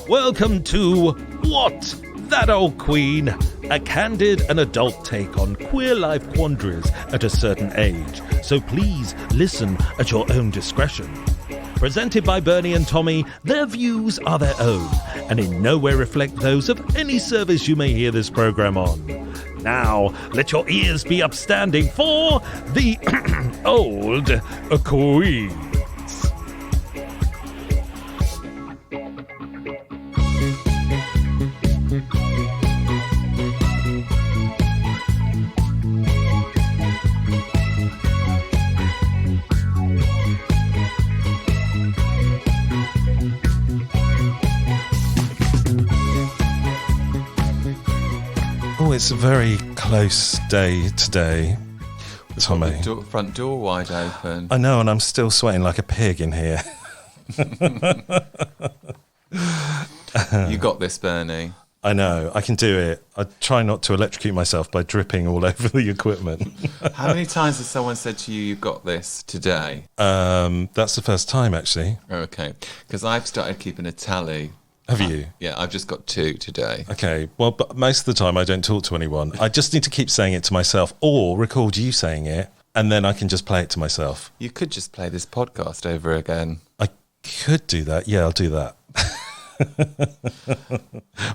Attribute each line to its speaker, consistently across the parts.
Speaker 1: Welcome to What? That Old Queen, a candid and adult take on queer life quandaries at a certain age, so please listen at your own discretion. Presented by Bernie and Tommy, their views are their own, and in no way reflect those of any service you may hear this program on. Now, let your ears be upstanding for the Old Queen. It's a very close day today, Tommy.
Speaker 2: The front door wide open.
Speaker 1: I know, and I'm still sweating like a pig in here.
Speaker 2: You got this, Bernie.
Speaker 1: I know, I can do it. I try not to electrocute myself by dripping all over the equipment.
Speaker 2: How many times has someone said to you got this today?
Speaker 1: That's the first time, actually.
Speaker 2: Okay, because I've started keeping a tally.
Speaker 1: Have you?
Speaker 2: Yeah, I've just got 2 today.
Speaker 1: Okay, well, but most of the time I don't talk to anyone. I just need to keep saying it to myself or record you saying it, and then I can just play it to myself.
Speaker 2: You could just play this podcast over again.
Speaker 1: I could do that. Yeah, I'll do that.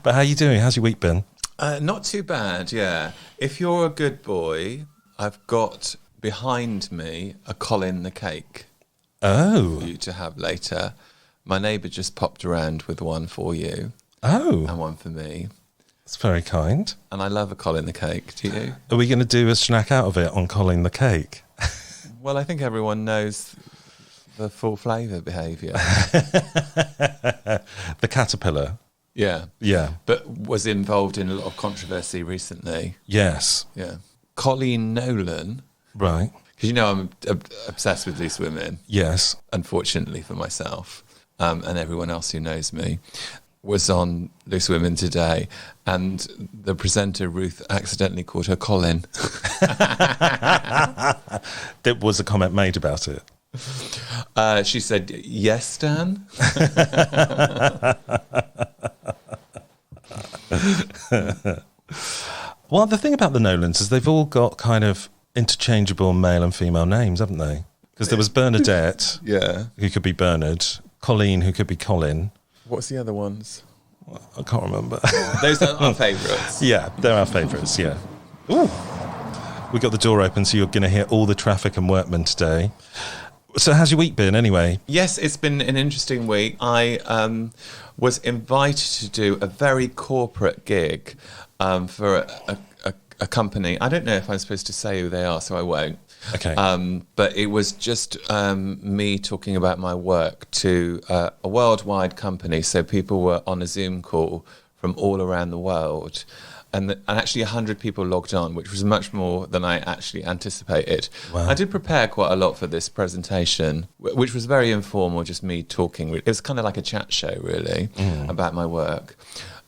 Speaker 1: But how are you doing? How's your week been?
Speaker 2: Not too bad, yeah. If you're a good boy, I've got behind me a Colin the cake.
Speaker 1: Oh.
Speaker 2: For you to have later. My neighbour just popped around with one for you.
Speaker 1: Oh.
Speaker 2: And one for me.
Speaker 1: That's very kind.
Speaker 2: And I love a Colin the cake, do you?
Speaker 1: Are we going to do a snack out of it on Colin the cake?
Speaker 2: Well, I think everyone knows the full flavour behaviour.
Speaker 1: The caterpillar.
Speaker 2: Yeah.
Speaker 1: Yeah.
Speaker 2: But was involved in a lot of controversy recently.
Speaker 1: Yes.
Speaker 2: Yeah. Colleen Nolan.
Speaker 1: Right.
Speaker 2: Because you know I'm obsessed with loose women.
Speaker 1: Yes.
Speaker 2: Unfortunately for myself. And everyone else who knows me, was on Loose Women today, and the presenter, Ruth, accidentally called her Colin.
Speaker 1: There was a comment made about it.
Speaker 2: She said, yes, Dan?
Speaker 1: Well, the thing about the Nolans is they've all got kind of interchangeable male and female names, haven't they? Because there was Bernadette,
Speaker 2: Yeah.
Speaker 1: who could be Bernard, Colleen, who could be Colin.
Speaker 2: What's the other ones?
Speaker 1: I can't remember.
Speaker 2: Those are our favourites.
Speaker 1: Yeah, they're our favourites, yeah. Ooh. We got the door open, so you're going to hear all the traffic and workmen today. So how's your week been, anyway?
Speaker 2: Yes, it's been an interesting week. I was invited to do a very corporate gig for a company. I don't know if I'm supposed to say who they are, so I won't.
Speaker 1: Okay.
Speaker 2: But it was just me talking about my work to a worldwide company. So people were on a Zoom call from all around the world. And actually 100 people logged on, which was much more than I actually anticipated.
Speaker 1: Wow.
Speaker 2: I did prepare quite a lot for this presentation, which was very informal, just me talking. It was kind of like a chat show, really, about my work.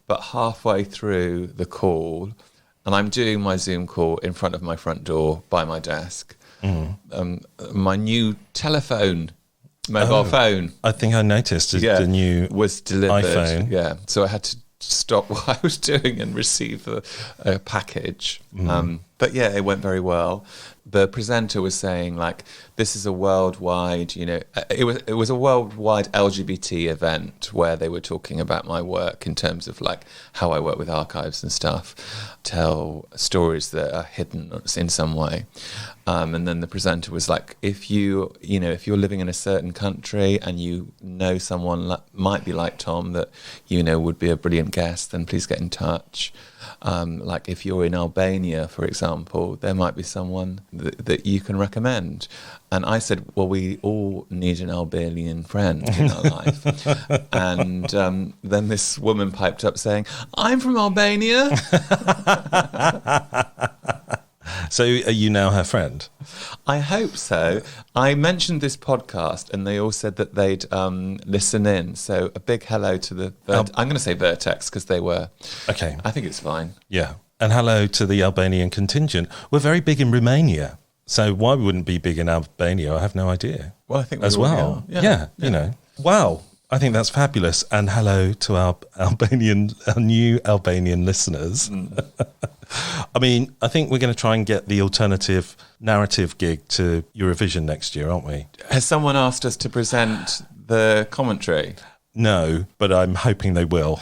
Speaker 2: But halfway through the call, and I'm doing my Zoom call in front of my front door by my desk, my new mobile phone.
Speaker 1: I think I noticed the new
Speaker 2: was delivered.
Speaker 1: iPhone.
Speaker 2: Yeah, so I had to stop what I was doing and receive a package. But yeah, it went very well. The presenter was saying, like, this is a worldwide, it was a worldwide LGBT event where they were talking about my work in terms of like how I work with archives and stuff, tell stories that are hidden in some way. And then the presenter was like, if you're living in a certain country and you know someone might be like Tom that would be a brilliant guest, then please get in touch. Like if you're in Albania, for example, there might be someone that you can recommend. And I said, well, we all need an Albanian friend in our life. And then this woman piped up saying, I'm from Albania.
Speaker 1: So are you now her friend?
Speaker 2: I hope so. I mentioned this podcast and they all said that they'd listen in. So a big hello to the... I'm going to say Vertex because they were...
Speaker 1: Okay.
Speaker 2: I think it's fine.
Speaker 1: Yeah. And hello to the Albanian contingent. We're very big in Romania. So why we wouldn't be big in Albania, I have no idea.
Speaker 2: Well, I think we
Speaker 1: as well.
Speaker 2: are.
Speaker 1: Yeah, you know. Wow. I think that's fabulous. And hello to our new Albanian listeners. I mean, I think we're going to try and get the alternative narrative gig to Eurovision next year, aren't we?
Speaker 2: Has someone asked us to present the commentary?
Speaker 1: No, but I'm hoping they will.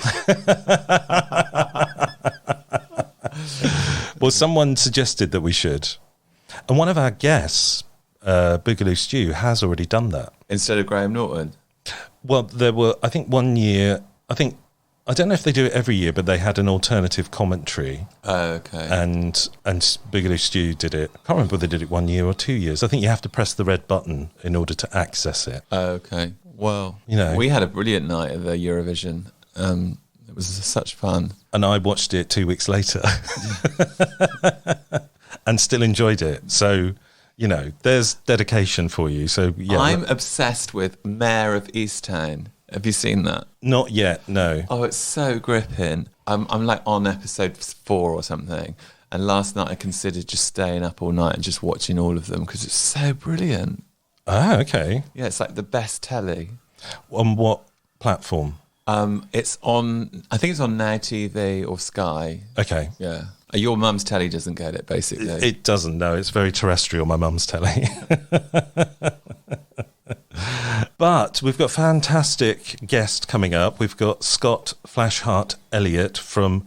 Speaker 1: Well, someone suggested that we should. And one of our guests, Boogaloo Stew, has already done that.
Speaker 2: Instead of Graham Norton?
Speaker 1: Well, there were, I think, one year, I don't know if they do it every year, but they had an alternative commentary.
Speaker 2: Oh, okay.
Speaker 1: And Boogaloo Stew did it. I can't remember whether they did it 1 year or 2 years. I think you have to press the red button in order to access it.
Speaker 2: Oh, okay. Well, we had a brilliant night at the Eurovision. It was such fun.
Speaker 1: And I watched it 2 weeks later and still enjoyed it. So, there's dedication for you. So, yeah.
Speaker 2: I'm obsessed with Mayor of Easttown. Have you seen that?
Speaker 1: Not yet, no.
Speaker 2: Oh, it's so gripping. I'm like on episode 4 or something. And last night I considered just staying up all night and just watching all of them because it's so brilliant.
Speaker 1: Ah, okay.
Speaker 2: Yeah, it's like the best telly.
Speaker 1: On what platform?
Speaker 2: It's on, I think it's on Now TV or Sky.
Speaker 1: Okay.
Speaker 2: Yeah. Your mum's telly doesn't get it, basically.
Speaker 1: It doesn't, no. It's very terrestrial, my mum's telly. But we've got a fantastic guest coming up. We've got Scott Flashheart Elliott from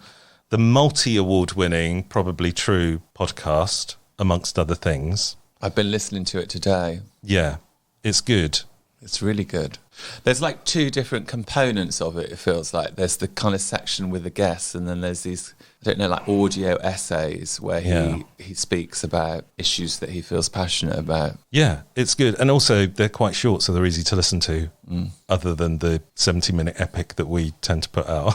Speaker 1: the multi-award-winning Probably True podcast, amongst other things.
Speaker 2: I've been listening to it today.
Speaker 1: Yeah, it's good.
Speaker 2: It's really good. There's like 2 different components of it, it feels like. There's the kind of section with the guests, and then there's these, I don't know, like audio essays where he speaks about issues that he feels passionate about. Yeah,
Speaker 1: it's good. And also they're quite short, so they're easy to listen to, other than the 70-minute epic that we tend to put out.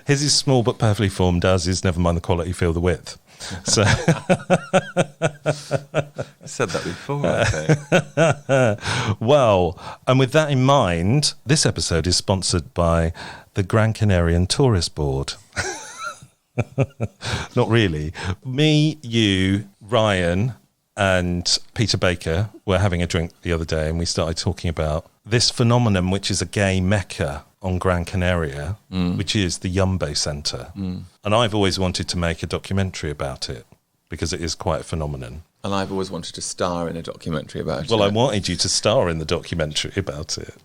Speaker 1: His is small but perfectly formed, as is never mind the quality, feel the width. So
Speaker 2: I said that before, I think.
Speaker 1: Well, and with that in mind, this episode is sponsored by the Gran Canarian Tourist Board. Not really. Me, you, Ryan, and Peter Baker were having a drink the other day, and we started talking about this phenomenon, which is a gay mecca on Gran Canaria, which is the Yumbo Centre. And I've always wanted to make a documentary about it because it is quite a phenomenon.
Speaker 2: And I've always wanted to star in a documentary about it.
Speaker 1: Well, I wanted you to star in the documentary about it.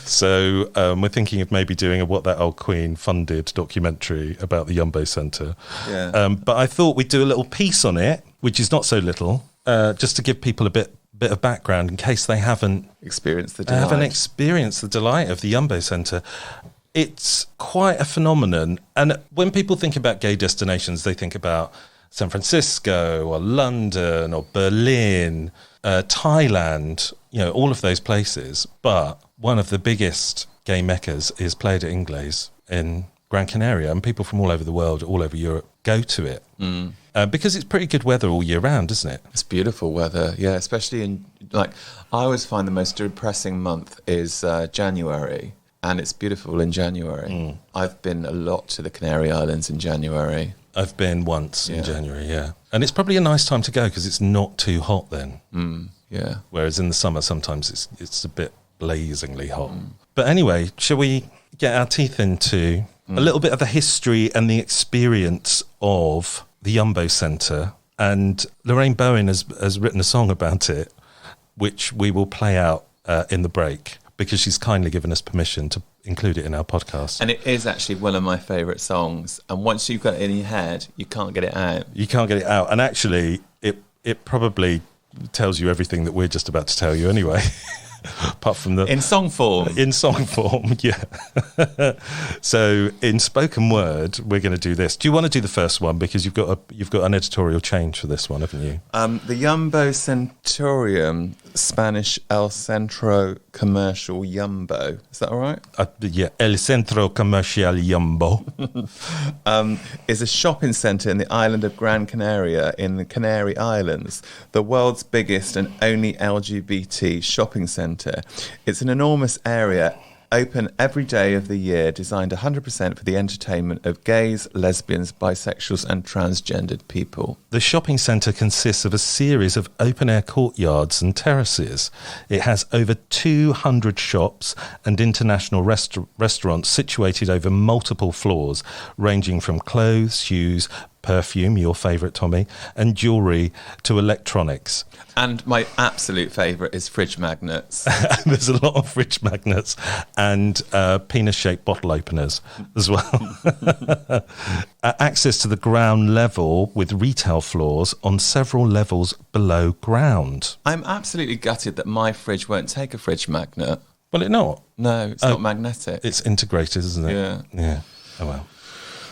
Speaker 1: So we're thinking of maybe doing a What That Old Queen funded documentary about the Yumbo Centre.
Speaker 2: Yeah.
Speaker 1: But I thought we'd do a little piece on it, which is not so little, just to give people a bit of background in case they haven't
Speaker 2: experienced the delight
Speaker 1: of the Yumbo Centre. It's quite a phenomenon. And when people think about gay destinations, they think about San Francisco or London or Berlin, Thailand, all of those places. But one of the biggest gay meccas is Playa de Ingles in Gran Canaria, and people from all over the world, all over Europe, go to it. Because it's pretty good weather all year round, isn't it?
Speaker 2: It's beautiful weather, yeah, especially in, I always find the most depressing month is January, and it's beautiful in January. I've been a lot to the Canary Islands in January.
Speaker 1: I've been once in January, yeah. And it's probably a nice time to go because it's not too hot then.
Speaker 2: Yeah.
Speaker 1: Whereas in the summer, sometimes it's a bit blazingly hot. But anyway, shall we get our teeth into a little bit of the history and the experience of the Yumbo Centre? And Lorrain Bowen has written a song about it, which we will play out in the break, because she's kindly given us permission to include it in our podcast.
Speaker 2: And it is actually one of my favourite songs. And once you've got it in your head, you can't get it out.
Speaker 1: You can't get it out. And actually, it probably tells you everything that we're just about to tell you anyway. Apart from
Speaker 2: in song form.
Speaker 1: In song form, yeah. So in spoken word, we're going to do this. Do you want to do the first one, because you've got an editorial change for this one, haven't you?
Speaker 2: The Yumbo Centurium, Spanish El Centro Commercial Yumbo. Is that all right?
Speaker 1: Yeah, El Centro Comercial Yumbo.
Speaker 2: Is a shopping centre in the island of Gran Canaria in the Canary Islands, the world's biggest and only LGBT shopping centre. It's an enormous area, Open every day of the year, designed 100% for the entertainment of gays, lesbians, bisexuals and transgendered people.
Speaker 1: The shopping centre consists of a series of open-air courtyards and terraces. It has over 200 shops and international restaurants situated over multiple floors, ranging from clothes, shoes, perfume, your favourite, Tommy, and jewellery to electronics.
Speaker 2: And my absolute favourite is fridge magnets.
Speaker 1: There's a lot of fridge magnets and penis-shaped bottle openers as well. Access to the ground level with retail floors on several levels below ground.
Speaker 2: I'm absolutely gutted that my fridge won't take a fridge magnet.
Speaker 1: Will it not?
Speaker 2: No, it's not magnetic.
Speaker 1: It's integrated, isn't it?
Speaker 2: Yeah.
Speaker 1: Yeah. Oh, well.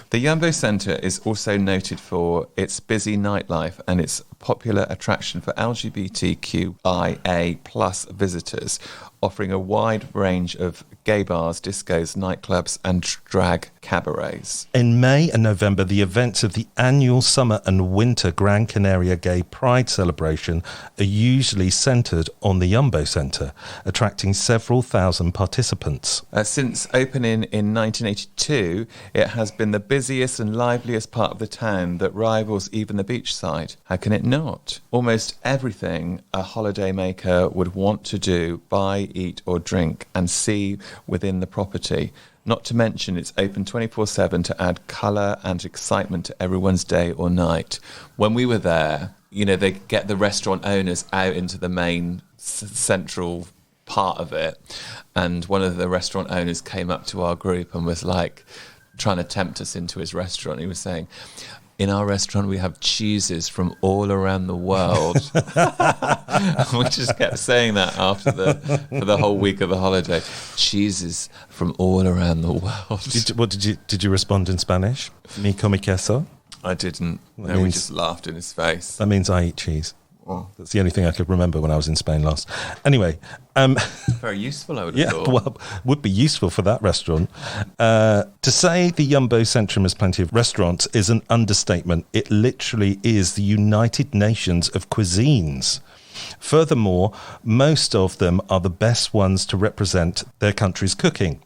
Speaker 2: The Yumbo Centre is also noted for its busy nightlife and its popular attraction for LGBTQIA plus visitors, offering a wide range of gay bars, discos, nightclubs and drag cabarets.
Speaker 1: In May and November, the events of the annual summer and winter Gran Canaria Gay Pride celebration are usually centred on the Yumbo Centre, attracting several thousand participants.
Speaker 2: Since opening in 1982, it has been the busiest and liveliest part of the town that rivals even the beachside. How can it not? Almost everything a holidaymaker would want to do, buy, eat or drink and see within the property. Not to mention it's open 24/7 to add colour and excitement to everyone's day or night. When we were there, you know, they get the restaurant owners out into the main central part of it, and one of the restaurant owners came up to our group and was like trying to tempt us into his restaurant. He was saying, in our restaurant, we have cheeses from all around the world. We just kept saying that for the whole week of the holiday. Cheeses from all around the world.
Speaker 1: Did you respond in Spanish? Mi come queso?
Speaker 2: I didn't. No, we just laughed in his face.
Speaker 1: That means I eat cheese.
Speaker 2: Oh.
Speaker 1: That's the only thing I could remember when I was in Spain last. Anyway.
Speaker 2: Very useful, I would have thought.
Speaker 1: Well, would be useful for that restaurant. To say the Yumbo Centrum has plenty of restaurants is an understatement. It literally is the United Nations of cuisines. Furthermore, most of them are the best ones to represent their country's cooking.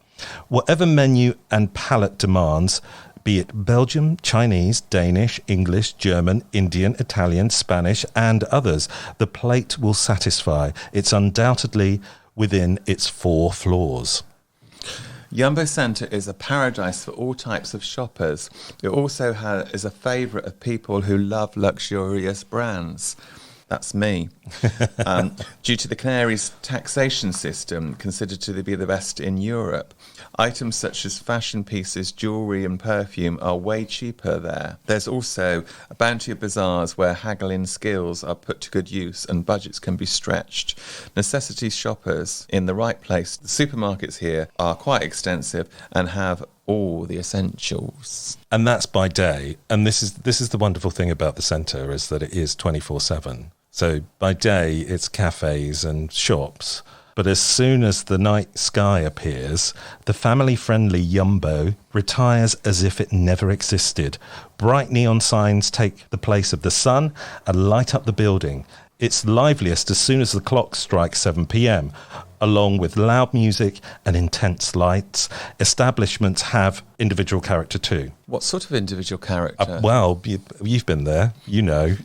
Speaker 1: Whatever menu and palate demands, be it Belgium, Chinese, Danish, English, German, Indian, Italian, Spanish, and others, the plate will satisfy. It's undoubtedly within its 4 floors.
Speaker 2: Yumbo Centre is a paradise for all types of shoppers. It also is a favourite of people who love luxurious brands. That's me. Due to the Canaries' taxation system, considered to be the best in Europe, items such as fashion pieces, jewellery and perfume are way cheaper there. There's also a bounty of bazaars where haggling skills are put to good use and budgets can be stretched. Necessity shoppers in the right place. The supermarkets here are quite extensive and have all the essentials.
Speaker 1: And that's by day. And this is the wonderful thing about the centre, is that it is 24/7. So by day, it's cafes and shops. But as soon as the night sky appears, the family-friendly Yumbo retires as if it never existed. Bright neon signs take the place of the sun and light up the building. It's liveliest as soon as the clock strikes 7 p.m. Along with loud music and intense lights, establishments have individual character too.
Speaker 2: What sort of individual character?
Speaker 1: Well, you've been there, you know.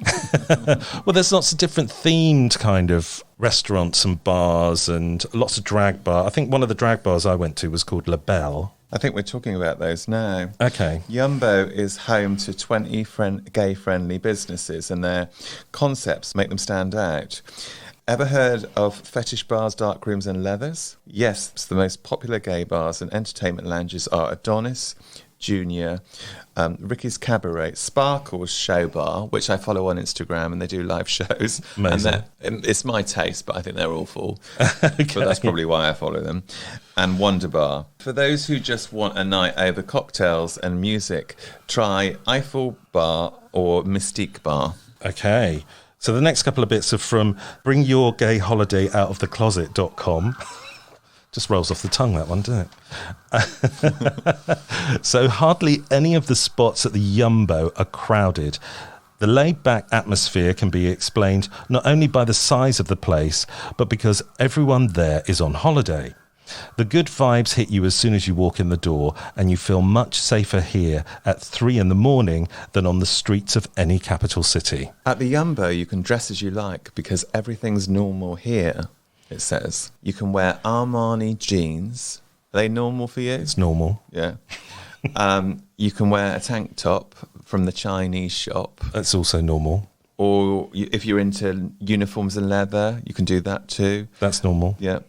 Speaker 1: Well, there's lots of different themed kind of restaurants and bars and lots of drag bar. I think one of the drag bars I went to was called La Belle.
Speaker 2: I think we're talking about those now.
Speaker 1: Okay.
Speaker 2: Yumbo is home to 20 gay-friendly businesses, and their concepts make them stand out. Ever heard of fetish bars, dark rooms and leathers? Yes, the most popular gay bars and entertainment lounges are Adonis, Junior, Ricky's Cabaret, Sparkle's Show Bar, which I follow on Instagram, and they do live shows.
Speaker 1: Amazing.
Speaker 2: And it's my taste, but I think they're awful. Okay. But that's probably why I follow them. And Wonder Bar. For those who just want a night over cocktails and music, try Eiffel Bar or Mystique Bar.
Speaker 1: Okay. So the next couple of bits are from bringyourgayholidayoutoftthecloset.com. Just rolls off the tongue, that one, doesn't it? So hardly any of the spots at the Yumbo are crowded. The laid-back atmosphere can be explained not only by the size of the place, but because everyone there is on holiday. The good vibes hit you as soon as you walk in the door, and you feel much safer here at 3 a.m. than on the streets of any capital city.
Speaker 2: At the Yumbo, you can dress as you like because everything's normal here, it says. You can wear Armani jeans. Are they normal for you?
Speaker 1: It's normal.
Speaker 2: Yeah. You can wear a tank top from the Chinese shop.
Speaker 1: That's also normal.
Speaker 2: Or if you're into uniforms and leather, you can do that too.
Speaker 1: That's normal.
Speaker 2: Yeah.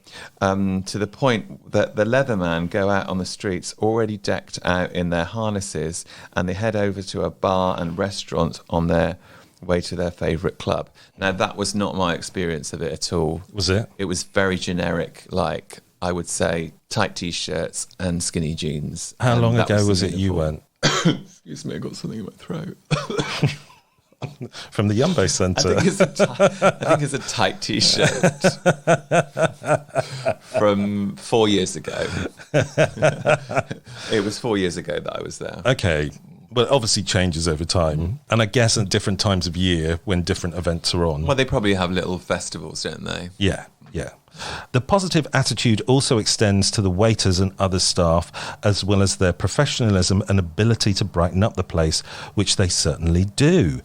Speaker 2: To the point that the Leatherman go out on the streets already decked out in their harnesses, and they head over to a bar and restaurant on their way to their favourite club. Now, that was not my experience of it at all.
Speaker 1: Was it?
Speaker 2: It was very generic, like, I would say, tight T-shirts and skinny jeans.
Speaker 1: How long ago was
Speaker 2: the
Speaker 1: it you
Speaker 2: uniform.
Speaker 1: went?
Speaker 2: Excuse me, I got something in my throat.
Speaker 1: From the Yumbo Centre.
Speaker 2: I think it's a tight T-shirt from 4 years ago. It was 4 years ago that I was there.
Speaker 1: Okay. Well, it obviously changes over time. And I guess at different times of year when different events are on.
Speaker 2: Well, they probably have little festivals, don't they?
Speaker 1: Yeah. The positive attitude also extends to the waiters and other staff, as well as their professionalism and ability to brighten up the place, which they certainly do.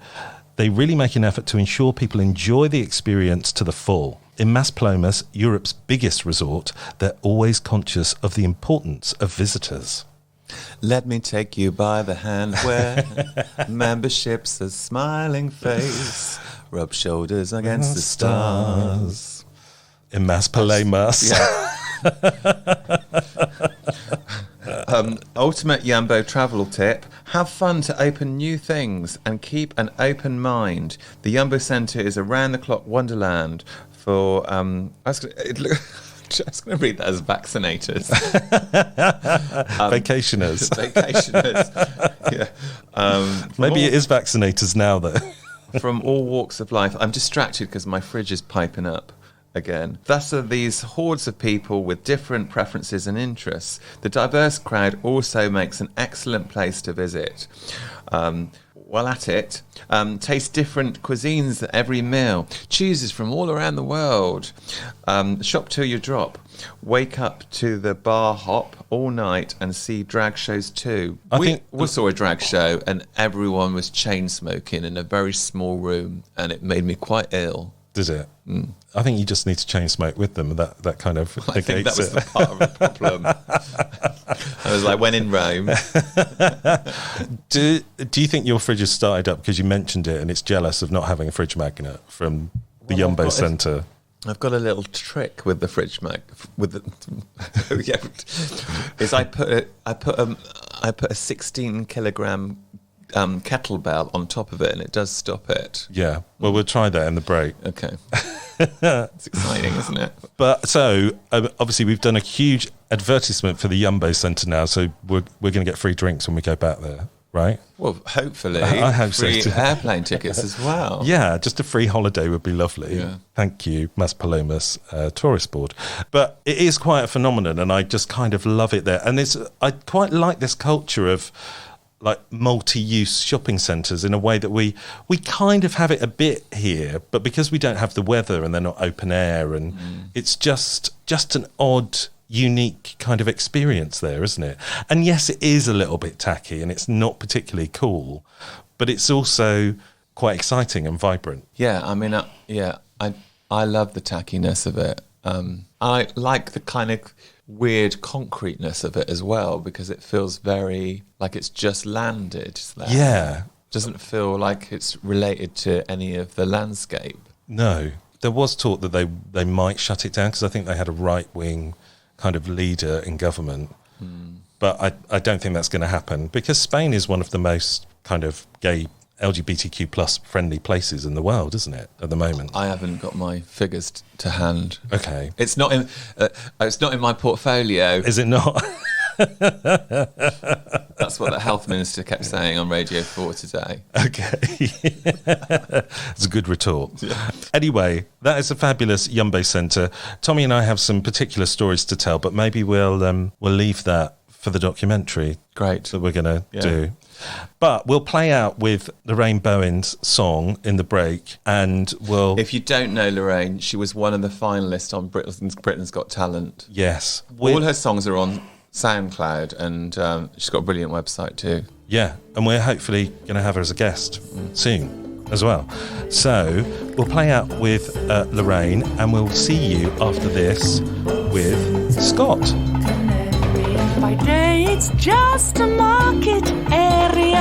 Speaker 1: They really make an effort to ensure people enjoy the experience to the full. In Maspalomas, Europe's biggest resort, they're always conscious of the importance of visitors.
Speaker 2: Let me take you by the hand where membership's a smiling face, rub shoulders against the stars.
Speaker 1: In Maspalomas.
Speaker 2: Ultimate Yumbo travel tip: have fun to open new things and keep an open mind. The Yumbo Centre is a round-the-clock wonderland for just going to read that as vaccinators.
Speaker 1: Vacationers.
Speaker 2: Vacationers. Yeah.
Speaker 1: Maybe it is vaccinators now, though.
Speaker 2: From all walks of life. I'm distracted because my fridge is piping up again. Thus are these hordes of people with different preferences and interests. The diverse crowd also makes an excellent place to visit. While at it, taste different cuisines at every meal. Cheeses from all around the world. Shop till you drop. Wake up to the bar hop all night and see drag shows too. We saw a drag show and everyone was chain smoking in a very small room, and it made me quite ill.
Speaker 1: Did it? I think you just need to chain smoke with them. That kind of
Speaker 2: I think that was the part of the problem. I was like, when in Rome.
Speaker 1: Do you think your fridge has started up because you mentioned it and it's jealous of not having a fridge magnet from the Yumbo Centre?
Speaker 2: I've got a little trick with the fridge mag. With the is I put a 16 kilogram kettlebell on top of it, and it does stop it.
Speaker 1: Yeah, well, we'll try that in the break.
Speaker 2: Okay. It's exciting, isn't it?
Speaker 1: But so obviously we've done a huge advertisement for the Yumbo Centre now, so we're going to get free drinks when we go back there, right?
Speaker 2: Well, hopefully.
Speaker 1: I hope
Speaker 2: free
Speaker 1: so too.
Speaker 2: Airplane tickets as well.
Speaker 1: Yeah, just a free holiday would be lovely.
Speaker 2: Yeah.
Speaker 1: Thank you, Maspalomas Tourist Board. But it is quite a phenomenon, and I just kind of love it there. And I quite like this culture of like multi-use shopping centres in a way that we kind of have it a bit here, but because we don't have the weather and they're not open air, and it's just an odd, unique kind of experience there, isn't it? And yes, it is a little bit tacky and it's not particularly cool, but it's also quite exciting and vibrant.
Speaker 2: Yeah, I mean, I love the tackiness of it. I like the kind of weird concreteness of it as well, because it feels very like it's just landed there.
Speaker 1: Yeah.
Speaker 2: Doesn't feel like it's related to any of the landscape.
Speaker 1: No. There was talk that they might shut it down because I think they had a right-wing kind of leader in government. But I don't think that's going to happen, because Spain is one of the most kind of gay LGBTQ plus friendly places in the world, isn't it, at the moment?
Speaker 2: I haven't got my figures to hand.
Speaker 1: Okay.
Speaker 2: It's not in my portfolio.
Speaker 1: Is it not?
Speaker 2: That's what the health minister kept saying on Radio 4 today.
Speaker 1: Okay. It's a good retort.
Speaker 2: Yeah.
Speaker 1: Anyway, that is a fabulous Yumbo Centre. Tommy and I have some particular stories to tell, but maybe we'll leave that for the documentary.
Speaker 2: Great.
Speaker 1: That we're going to do. But we'll play out with Lorrain Bowen's song in the break, and we'll...
Speaker 2: If you don't know Lorrain, she was one of the finalists on Britain's Got Talent.
Speaker 1: Yes.
Speaker 2: All her songs are on SoundCloud, and she's got a brilliant website too.
Speaker 1: Yeah, and we're hopefully going to have her as a guest soon as well. So we'll play out with Lorrain, and we'll see you after this with Scott.
Speaker 3: By day it's just a market area,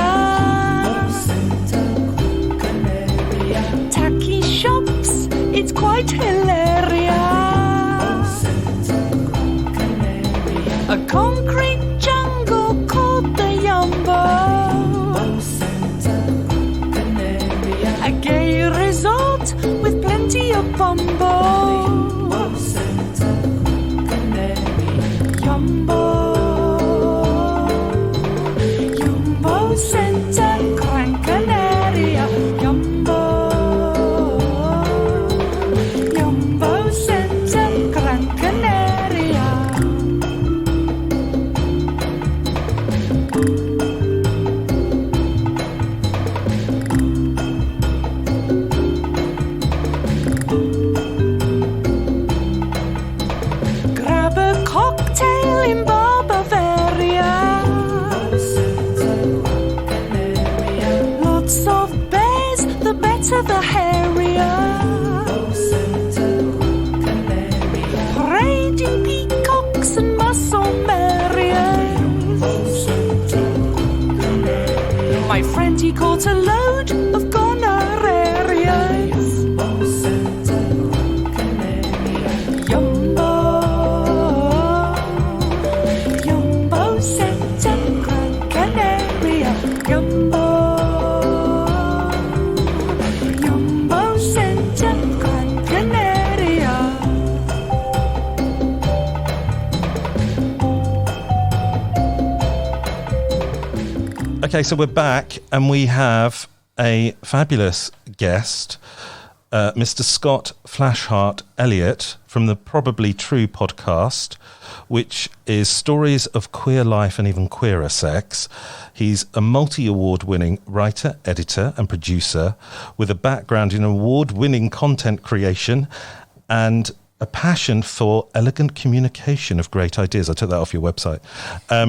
Speaker 3: tacky shops, it's quite hilarious. A concrete jungle called the Yumbo, a gay resort with plenty of bumbo. Yumbo Center, Gran Canaria, Yumbo Center, Gran Canaria. Grab a cocktail in Bavaria. Lots of bears, the better the hairier. Parading peacocks and muscle merriers. My friend, he caught a load of gonorrheas. Yumbo Center, Gran Canaria, Yumbo Center, Gran Canaria.
Speaker 1: Okay, so we're back, and we have a fabulous guest, Mr. Scott Flashheart Elliott from the Probably True podcast, which is stories of queer life and even queerer sex. He's a multi-award winning writer, editor and producer with a background in award-winning content creation and a passion for elegant communication of great ideas. I took that off your website.
Speaker 2: I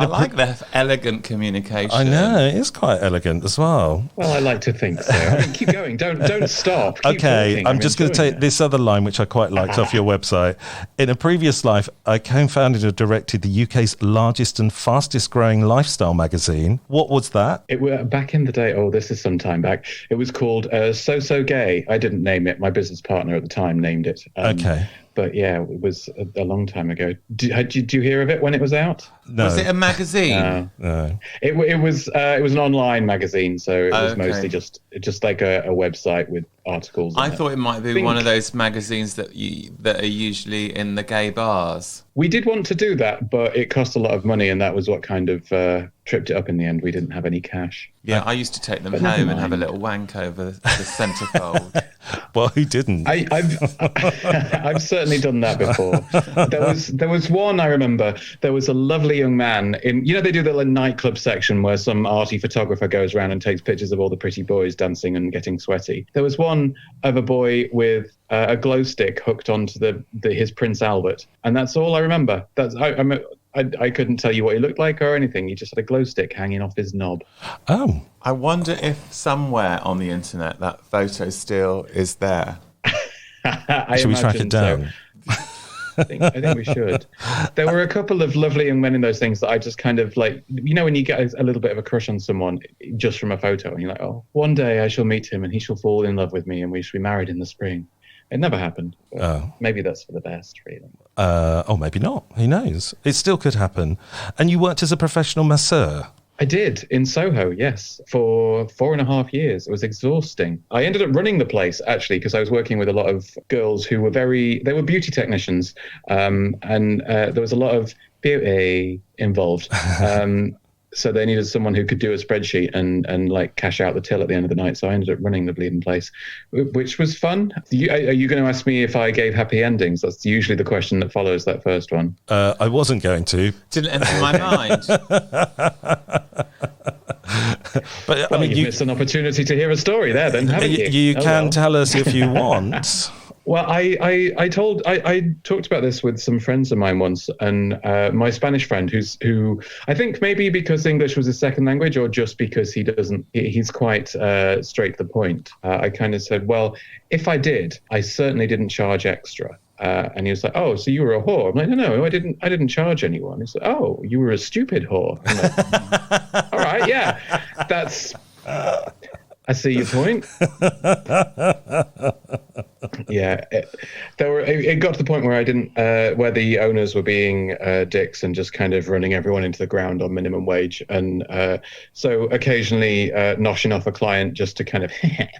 Speaker 2: like that elegant communication.
Speaker 1: I know, it is quite elegant as well.
Speaker 4: Well, I like to think so. I mean, keep going. Don't stop. Keep
Speaker 1: Okay,
Speaker 4: talking.
Speaker 1: I'm just going to take this other line, which I quite liked off your website. In a previous life, I co-founded and directed the UK's largest and fastest growing lifestyle magazine. What was that?
Speaker 4: It was back in the day. Oh, this is some time back. It was called So Gay. I didn't name it. My business partner at the time named it.
Speaker 1: Okay.
Speaker 4: But yeah, it was a long time ago. Did you hear of it when it was out?
Speaker 1: No.
Speaker 2: Was it a magazine?
Speaker 1: No.
Speaker 4: It was an online magazine, so it was mostly just like a website with articles.
Speaker 2: I thought it might be one of those magazines that are usually in the gay bars.
Speaker 4: We did want to do that, but it cost a lot of money, and that was what kind of tripped it up in the end. We didn't have any cash.
Speaker 2: Yeah, I used to take them home and have a little wank over the centerfold.
Speaker 1: Well, who didn't?
Speaker 4: I've certainly done that before. There was one I remember. There was a lovely young man in, they do the nightclub section where some arty photographer goes around and takes pictures of all the pretty boys dancing and getting sweaty. There was one of a boy with a glow stick hooked onto his Prince Albert, and that's all I remember. I couldn't tell you what he looked like or anything. He just had a glow stick hanging off his knob.
Speaker 1: Oh.
Speaker 2: I wonder if somewhere on the internet that photo still is there.
Speaker 1: Should we track it down?
Speaker 4: So. I think we should. There were a couple of lovely young men in those things that I just kind of like, when you get a little bit of a crush on someone just from a photo and you're like, oh, one day I shall meet him and he shall fall in love with me and we shall be married in the spring. It never happened. Maybe that's for the best, really.
Speaker 1: Maybe not. Who knows? It still could happen. And you worked as a professional masseur.
Speaker 4: I did, in Soho, yes, for 4.5 years. It was exhausting. I ended up running the place, actually, because I was working with a lot of girls who were they were beauty technicians, and there was a lot of beauty involved. So they needed someone who could do a spreadsheet and like cash out the till at the end of the night. So I ended up running the bleeding place, which was fun. Are you going to ask me if I gave happy endings? That's usually the question that follows that first one.
Speaker 1: I wasn't going to.
Speaker 2: Didn't enter my mind.
Speaker 1: But
Speaker 4: Well, you missed an opportunity to hear a story there, then, haven't you?
Speaker 1: You can tell us if you want.
Speaker 4: Well, I talked about this with some friends of mine once, and my Spanish friend, who I think maybe because English was his second language, or just because he's quite straight to the point. I kind of said, well, if I did, I certainly didn't charge extra. And he was like, "Oh, so you were a whore?" I'm like, "No, I didn't charge anyone." He's like, "Oh, you were a stupid whore." I'm like, all right, yeah, that's. I see your point. Yeah, it got to the point where I didn't, where the owners were being dicks and just kind of running everyone into the ground on minimum wage, and so occasionally noshing off a client just to kind of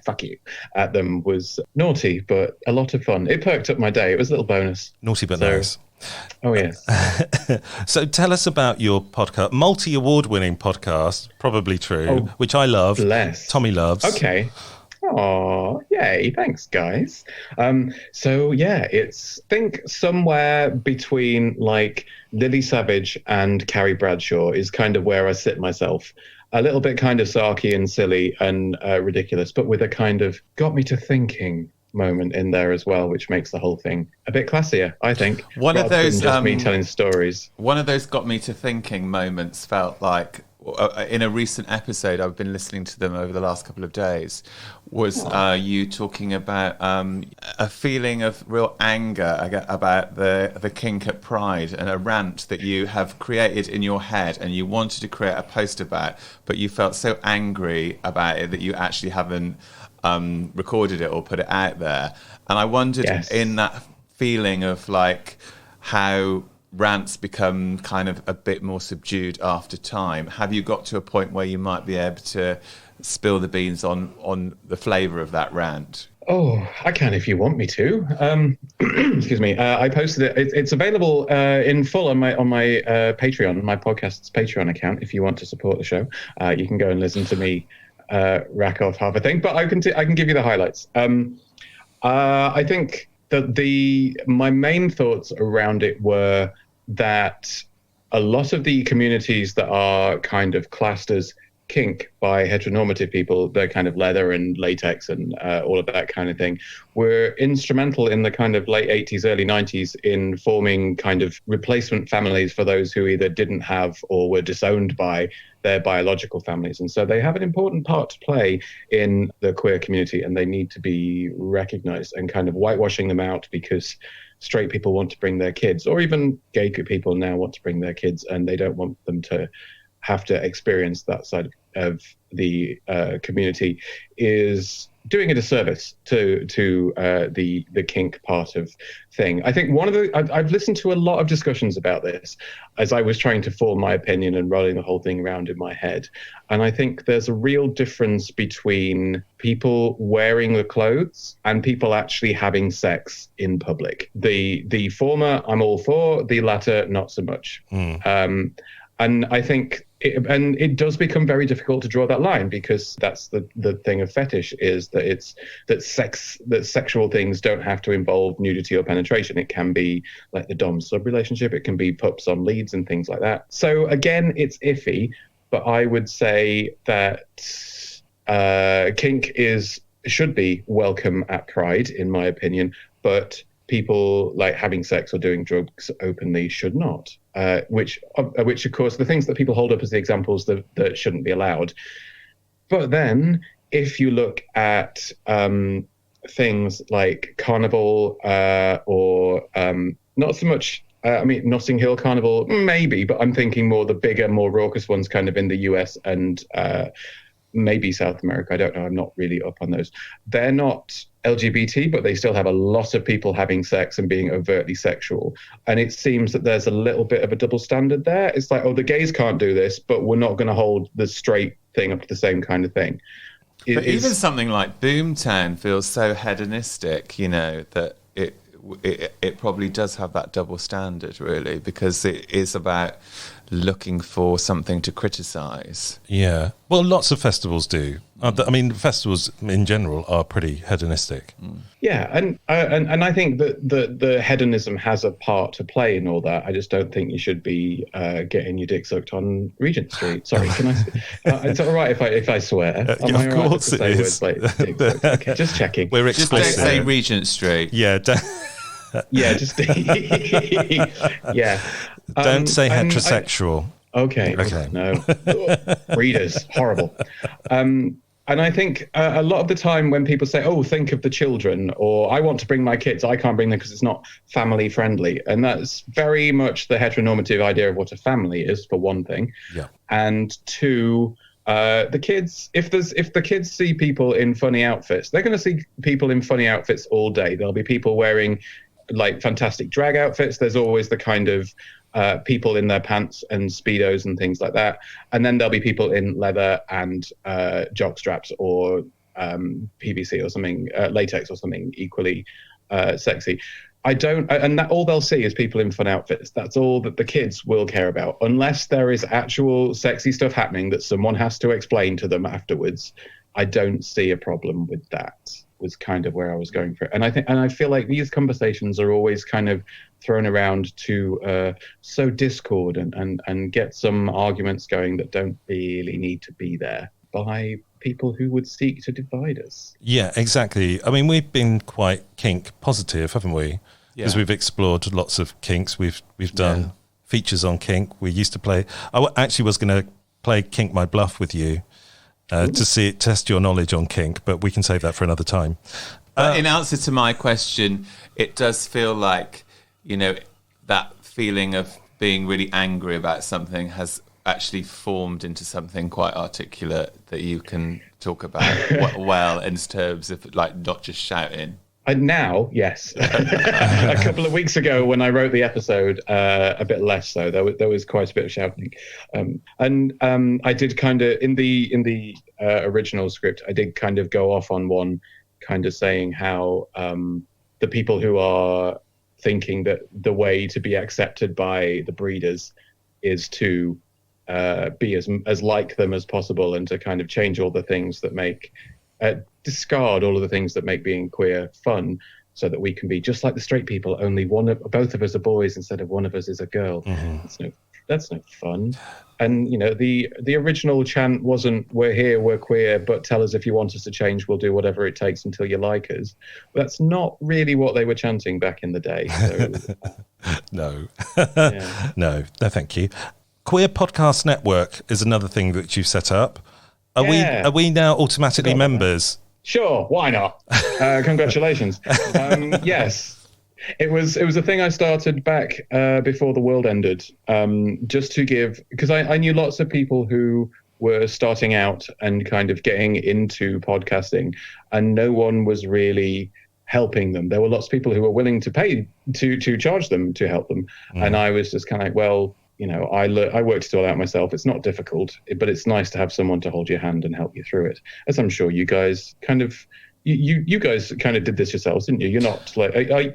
Speaker 4: fuck you at them was naughty, but a lot of fun. It perked up my day. It was a little bonus.
Speaker 1: Naughty but nice.
Speaker 4: Oh, yes.
Speaker 1: So tell us about your podcast, multi-award-winning podcast, probably true, which I love.
Speaker 4: Bless.
Speaker 1: Tommy loves.
Speaker 4: Okay. Oh, yay. Thanks, guys. So, yeah, think somewhere between like Lily Savage and Carrie Bradshaw is kind of where I sit myself. A little bit kind of sarky and silly and ridiculous, but with a kind of got me to thinking moment in there as well, which makes the whole thing a bit classier, I think.
Speaker 2: One of those
Speaker 4: just me telling stories.
Speaker 2: One of those got me to thinking moments felt like in a recent episode, I've been listening to them over the last couple of days, was you talking about a feeling of real anger about the kink at Pride, and a rant that you have created in your head and you wanted to create a post about, but you felt so angry about it that you actually haven't recorded it or put it out there. And I wondered, in that feeling of like how rants become kind of a bit more subdued after time, have you got to a point where you might be able to spill the beans on the flavour of that rant?
Speaker 4: Oh, I can if you want me to. Excuse me. I posted it. It's available in full on my Patreon, my podcast's Patreon account. If you want to support the show, you can go and listen to me rack off half a thing, but I can give you the highlights. I think that my main thoughts around it were that a lot of the communities that are kind of classed as kink by heteronormative people, they're kind of leather and latex and all of that kind of thing, were instrumental in the kind of late 80s, early 90s in forming kind of replacement families for those who either didn't have or were disowned by their biological families. And so they have an important part to play in the queer community, and they need to be recognized, and kind of whitewashing them out because straight people want to bring their kids, or even gay people now want to bring their kids, and they don't want them to have to experience that side of the community, is doing a disservice to the kink part of thing. I think I've listened to a lot of discussions about this as I was trying to form my opinion and rolling the whole thing around in my head. And I think there's a real difference between people wearing the clothes and people actually having sex in public. The former I'm all for, the latter not so much. And I think it does become very difficult to draw that line, because that's the thing of fetish, is that sexual things don't have to involve nudity or penetration. It can be like the dom-sub relationship. It can be pups on leads and things like that. So again, it's iffy, but I would say that kink should be welcome at Pride, in my opinion, but people like having sex or doing drugs openly should not, which of course the things that people hold up as the examples that shouldn't be allowed. But then if you look at things like Carnival or not so much, Notting Hill Carnival, maybe, but I'm thinking more the bigger, more raucous ones kind of in the US and maybe South America. I don't know. I'm not really up on those. They're not LGBT, but they still have a lot of people having sex and being overtly sexual. And it seems that there's a little bit of a double standard there. It's like, oh, the gays can't do this, but we're not going to hold the straight thing up to the same kind of thing.
Speaker 2: But even something like Boomtown feels so hedonistic, that it probably does have that double standard, really, because it is about looking for something to criticise.
Speaker 1: Yeah. Well, lots of festivals do. I mean, festivals in general are pretty hedonistic.
Speaker 4: Yeah, and I think that the hedonism has a part to play in all that. I just don't think you should be getting your dick sucked on Regent Street. Sorry, can I? It's all right if I swear. Am I
Speaker 1: of
Speaker 4: right
Speaker 1: course
Speaker 4: to say
Speaker 1: it
Speaker 4: words
Speaker 1: is.
Speaker 4: like dick sucked? Okay, just checking.
Speaker 1: We're
Speaker 2: Just don't
Speaker 1: explicit.
Speaker 2: say Regent Street.
Speaker 1: Yeah.
Speaker 4: Yeah, just yeah.
Speaker 1: Don't say
Speaker 4: and
Speaker 1: heterosexual.
Speaker 4: Okay. No. Readers, horrible. And I think a lot of the time when people say, oh, think of the children, or I want to bring my kids, I can't bring them because it's not family friendly. And that's very much the heteronormative idea of what a family is, for one thing.
Speaker 1: Yeah.
Speaker 4: And two, the kids, if the kids see people in funny outfits, they're going to see people in funny outfits all day. There'll be people wearing like fantastic drag outfits. There's always the kind of people in their pants and Speedos and things like that. And then there'll be people in leather and jock straps or PVC or something, latex or something equally sexy. And that all they'll see is people in fun outfits. That's all that the kids will care about, unless there is actual sexy stuff happening that someone has to explain to them afterwards. I don't see a problem with that. Was kind of where I was going for it. And I feel like these conversations are always kind of thrown around to sow discord and get some arguments going that don't really need to be there by people who would seek to divide us.
Speaker 1: Yeah, exactly. I mean, we've been quite kink positive, haven't we? Because we've explored lots of kinks. We've done features on kink. We used to play. I actually was going to play Kink My Bluff with you. To test your knowledge on kink, but we can save that for another time.
Speaker 2: In answer to my question, it does feel like, that feeling of being really angry about something has actually formed into something quite articulate that you can talk about well in terms of like not just shouting.
Speaker 4: Now, yes. A couple of weeks ago when I wrote the episode, a bit less so. There was quite a bit of shouting. I did kind of, in the original script, I did kind of go off on one kind of saying how the people who are thinking that the way to be accepted by the breeders is to be as like them as possible and to kind of change all the things that make... discard all of the things that make being queer fun, so that we can be just like the straight people. Only both of us are boys instead of one of us is a girl. Mm-hmm. That's no fun. And the original chant wasn't "We're here, we're queer, but tell us if you want us to change. We'll do whatever it takes until you like us." That's not really what they were chanting back in the day. So,
Speaker 1: no, no, thank you. Queer Podcast Network is another thing that you've set up. Are we now automatically members?
Speaker 4: Sure, why not? Congratulations. Yes, it was a thing I started back before the world ended, just to give, because I knew lots of people who were starting out and kind of getting into podcasting, and no one was really helping them. There were lots of people who were willing to pay to charge them to help them, and I was just kind of like, well, I worked it all out myself. It's not difficult, but it's nice to have someone to hold your hand and help you through it. As I'm sure you guys kind of, you guys kind of did this yourselves, didn't you? You're not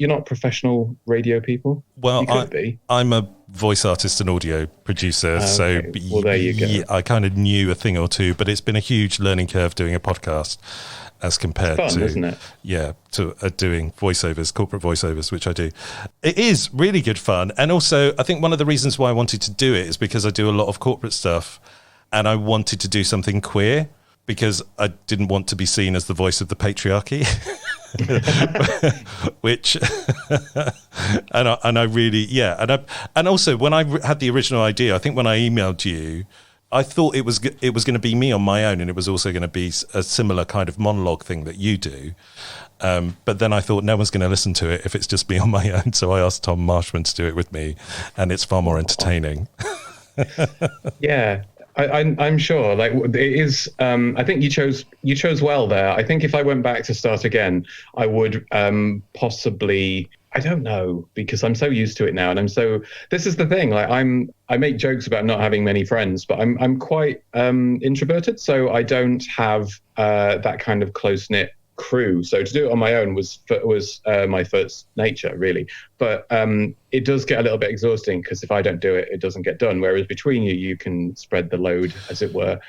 Speaker 4: you're not professional radio people.
Speaker 1: Well,
Speaker 4: you could be.
Speaker 1: I'm a voice artist and audio producer, so
Speaker 4: well, there you go.
Speaker 1: I kind of knew a thing or two, but it's been a huge learning curve doing a podcast. As compared
Speaker 4: to
Speaker 1: isn't it? To doing voiceovers, corporate voiceovers, which I do. It is really good fun. And also, I think one of the reasons why I wanted to do it is because I do a lot of corporate stuff and I wanted to do something queer because I didn't want to be seen as the voice of the patriarchy. Which, and I really, and also when I had the original idea, I think when I emailed you, I thought it was going to be me on my own, and it was also going to be a similar kind of monologue thing that you do. But then I thought no one's going to listen to it if it's just me on my own. So I asked Tom Marshman to do it with me, and it's far more entertaining.
Speaker 4: Yeah, I'm sure. Like it is. I think you chose well there. I think if I went back to start again, I would possibly. I don't know, because I'm so used to it now, and this is the thing. Like I make jokes about not having many friends, but I'm quite introverted, so I don't have that kind of close knit crew. So to do it on my own was my first nature, really. But it does get a little bit exhausting because if I don't do it, it doesn't get done. Whereas between you, you can spread the load, as it were,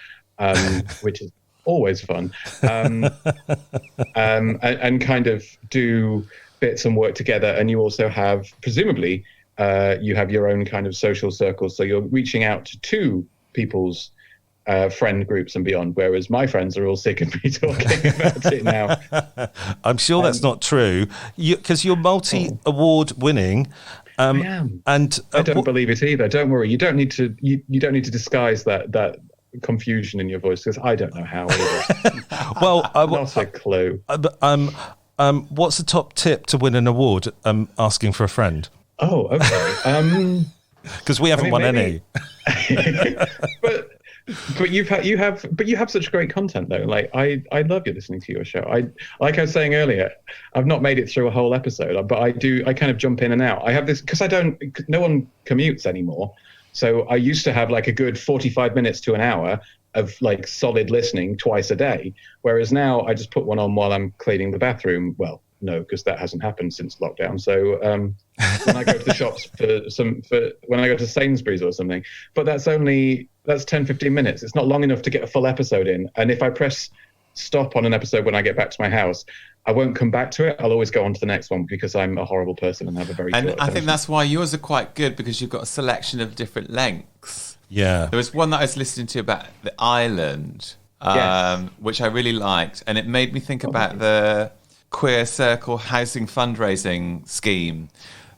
Speaker 4: which is always fun, and kind of do bits and work together. And you also have, presumably, you have your own kind of social circles. So you're reaching out to two people's friend groups and beyond, whereas my friends are all sick of me talking about it now.
Speaker 1: I'm sure that's not true, because you're multi-award winning.
Speaker 4: I am, and I don't believe it either. Don't worry, you don't need to. You don't need to disguise that confusion in your voice, because I don't know how either.
Speaker 1: Well,
Speaker 4: not a clue.
Speaker 1: What's the top tip to win an award? Asking for a friend.
Speaker 4: Oh, okay.
Speaker 1: Because we haven't won any.
Speaker 4: But you have such great content though. Like I love you listening to your show. Like I was saying earlier, I've not made it through a whole episode, but I kind of jump in and out. I have this because no one commutes anymore. So I used to have like a good 45 minutes to an hour of like solid listening twice a day. Whereas now I just put one on while I'm cleaning the bathroom. Well, no, because that hasn't happened since lockdown. So when I go to the shops when I go to Sainsbury's or something, but that's 10, 15 minutes. It's not long enough to get a full episode in. And if I press stop on an episode when I get back to my house, I won't come back to it. I'll always go on to the next one because I'm a horrible person and have a very short attention.
Speaker 2: I think that's why yours are quite good, because you've got a selection of different lengths.
Speaker 1: Yeah.
Speaker 2: There was one that I was listening to about the island, which I really liked. And it made me think about the Queer Circle housing fundraising scheme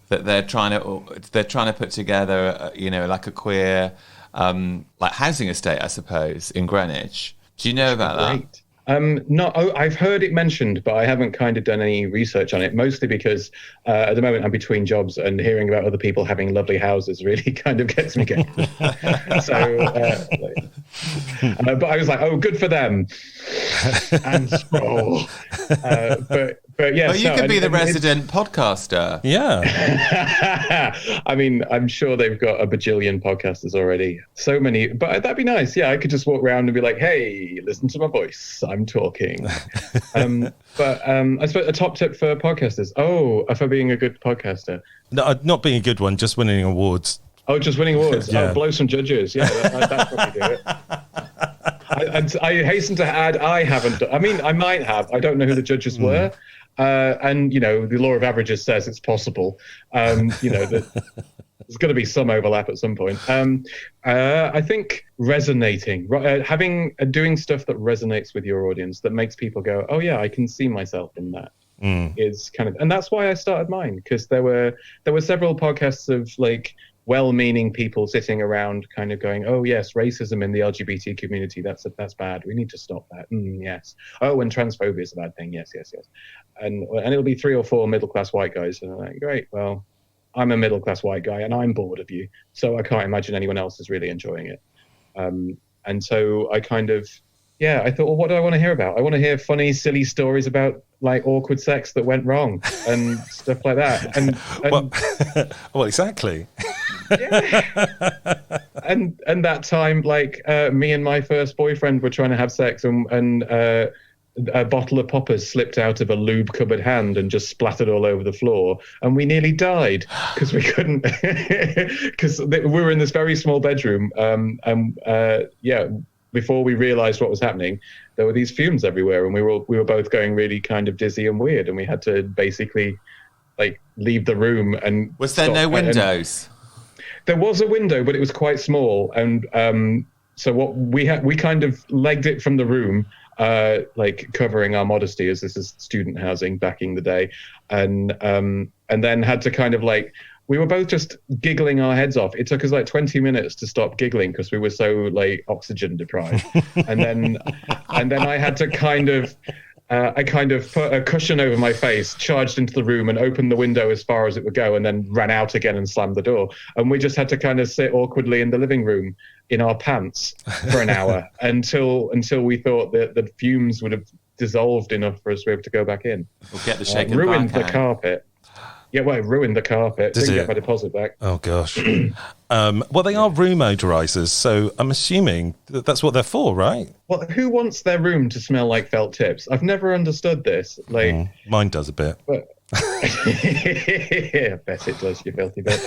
Speaker 2: that they're trying to put together, like a queer like housing estate, I suppose, in Greenwich. Do you know about that?
Speaker 4: No, I've heard it mentioned, but I haven't kind of done any research on it, mostly because at the moment I'm between jobs and hearing about other people having lovely houses really kind of gets me going. But I was like, oh, good for them. And scroll. But yeah.
Speaker 2: Well, you could be the resident podcaster.
Speaker 1: Yeah.
Speaker 4: I mean, I'm sure they've got a bajillion podcasters already. So many, but that'd be nice. Yeah, I could just walk around and be like, hey, listen to my voice. I'm talking. But I suppose a top tip for podcasters. For being a good podcaster.
Speaker 1: No, not being a good one, just winning awards.
Speaker 4: Oh, just winning awards.
Speaker 1: Yeah.
Speaker 4: Oh, blow some judges. Yeah, that's probably do it. I hasten to add, I haven't. I mean, I might have. I don't know who the judges were. And, the law of averages says it's possible. There's going to be some overlap at some point. I think resonating, doing stuff that resonates with your audience, that makes people go, oh yeah, I can see myself in that. Is kind of, and that's why I started mine, because there were several podcasts of like well-meaning people sitting around kind of going, oh yes, racism in the LGBT community, that's bad, we need to stop that. Yes. Oh, and transphobia is a bad thing. Yes. And it'll be 3 or 4 middle-class white guys, and I'm like, great, well, I'm a middle-class white guy and I'm bored of you, so I can't imagine anyone else is really enjoying it. And so I kind of, I thought, well, what do I want to hear about? I want to hear funny, silly stories about like awkward sex that went wrong and stuff like that. And
Speaker 1: well, exactly.
Speaker 4: Yeah. And that time, like me and my first boyfriend were trying to have sex, and a bottle of poppers slipped out of a lube cupboard hand and just splattered all over the floor, and we nearly died because we couldn't, because we were in this very small bedroom, before we realized what was happening, there were these fumes everywhere, and we were both going really kind of dizzy and weird, and we had to basically like leave the room. And
Speaker 2: was there no windows?
Speaker 4: There was a window, but it was quite small, and so what we kind of legged it from the room, like covering our modesty, as this is student housing back in the day, and then had to kind of like, we were both just giggling our heads off. It took us like 20 minutes to stop giggling because we were so like oxygen deprived. and then I had to kind of put a cushion over my face, charged into the room and opened the window as far as it would go, and then ran out again and slammed the door. And we just had to kind of sit awkwardly in the living room in our pants for an hour until we thought that the fumes would have dissolved enough for us to be able to go back in.
Speaker 2: We'll get the shaken
Speaker 4: ruined the carpet. Yeah, well, it ruined the carpet.
Speaker 1: Did
Speaker 4: Didn't
Speaker 1: it?
Speaker 4: get my deposit back.
Speaker 1: Oh, gosh. Well, they are room odorizers, so I'm assuming that's what they're for, right?
Speaker 4: Well, who wants their room to smell like felt tips? I've never understood this. Like,
Speaker 1: Mine does a bit.
Speaker 4: but I bet it does, you filthy bit.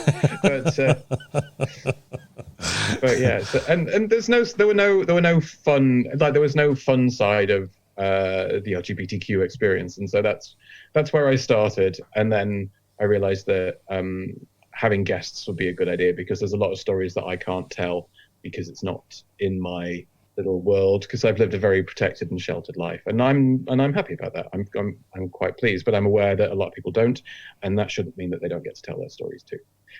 Speaker 4: But yeah, so, and there were no fun, like there was no fun side of the LGBTQ experience, and so that's where I started, and then I realized that having guests would be a good idea because there's a lot of stories that I can't tell because it's not in my little world, because I've lived a very protected and sheltered life, and I'm happy about that. I'm quite pleased, but I'm aware that a lot of people don't, and that shouldn't mean that they don't get to tell their stories too.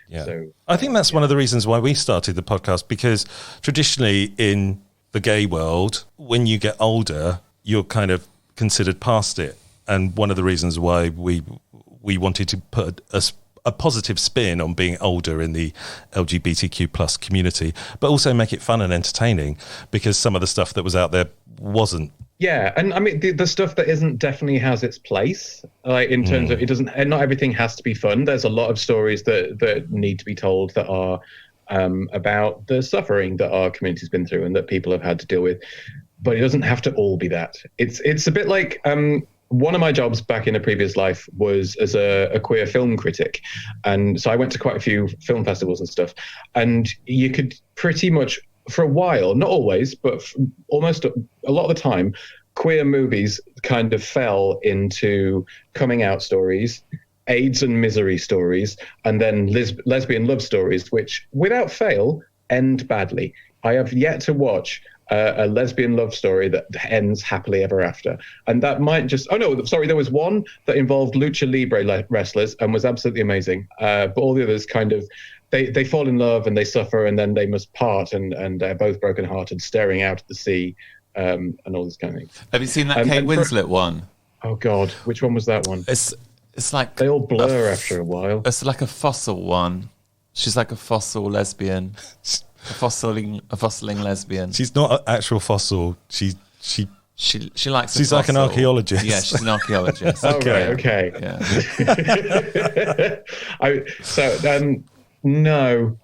Speaker 1: Yeah.
Speaker 4: So
Speaker 1: I think that's one of the reasons why we started the podcast, because traditionally in the gay world, when you get older, you're kind of considered past it. And one of the reasons why we wanted to put a positive spin on being older in the LGBTQ plus community, but also make it fun and entertaining, because some of the stuff that was out there wasn't.
Speaker 4: Yeah, and I mean the stuff that isn't definitely has its place. Like in terms of it doesn't, and not everything has to be fun. There's a lot of stories that need to be told that are about the suffering that our community's been through and that people have had to deal with. But it doesn't have to all be that. It's a bit like one of my jobs back in a previous life was as a queer film critic. And so I went to quite a few film festivals and stuff. And you could pretty much, for a while, not always, but almost a lot of the time, queer movies kind of fell into coming out stories, AIDS and misery stories, and then lesbian love stories, which without fail end badly. I have yet to watch a lesbian love story that ends happily ever after. And that might just... Oh, no, sorry, there was one that involved lucha libre wrestlers and was absolutely amazing. But all the others kind of... They fall in love and they suffer and then they must part and they're both brokenhearted, staring out at the sea and all this kind of thing.
Speaker 2: Have you seen that Kate Winslet one?
Speaker 4: Oh, God. Which one was that one?
Speaker 2: It's like...
Speaker 4: They all blur after a while.
Speaker 2: It's like a fossil one. She's like a fossil lesbian. A fossiling lesbian.
Speaker 1: She's not an actual fossil. She
Speaker 2: likes.
Speaker 1: She's like an archaeologist.
Speaker 2: Yeah, she's an archaeologist.
Speaker 4: Okay.
Speaker 2: Yeah.
Speaker 4: No.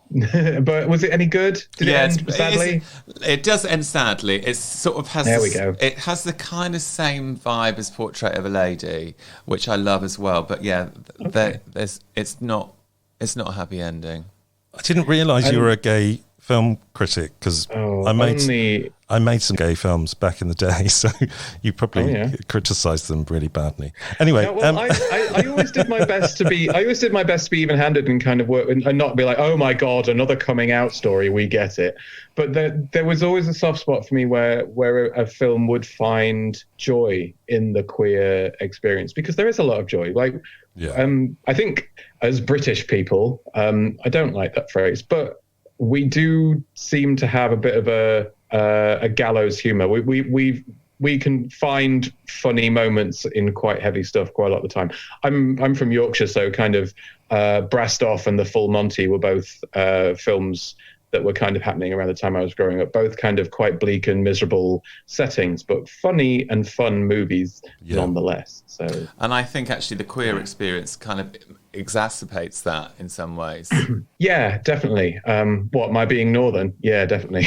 Speaker 4: But was it any good? Did it end sadly?
Speaker 2: It does end sadly. It sort of has.
Speaker 4: There we go.
Speaker 2: It has the kind of same vibe as Portrait of a Lady, which I love as well. But yeah, it's not a happy ending.
Speaker 1: I didn't realise you were a gay film critic, because I made some gay films back in the day, so you probably criticised them really badly. Anyway,
Speaker 4: no, well, I always did my best to be. I always did my best to be even-handed and kind of work and not be like, oh my God, another coming out story. We get it. But there was always a soft spot for me where a film would find joy in the queer experience, because there is a lot of joy. Like, I think as British people, I don't like that phrase, but we do seem to have a bit of a gallows humor. We can find funny moments in quite heavy stuff quite a lot of the time. I'm from Yorkshire, so kind of Brassed Off and The Full Monty were both films that were kind of happening around the time I was growing up, both kind of quite bleak and miserable settings, but funny and fun movies nonetheless. So,
Speaker 2: and I think actually the queer experience kind of exacerbates that in some ways.
Speaker 4: Yeah, definitely. What, my being northern? Yeah, definitely.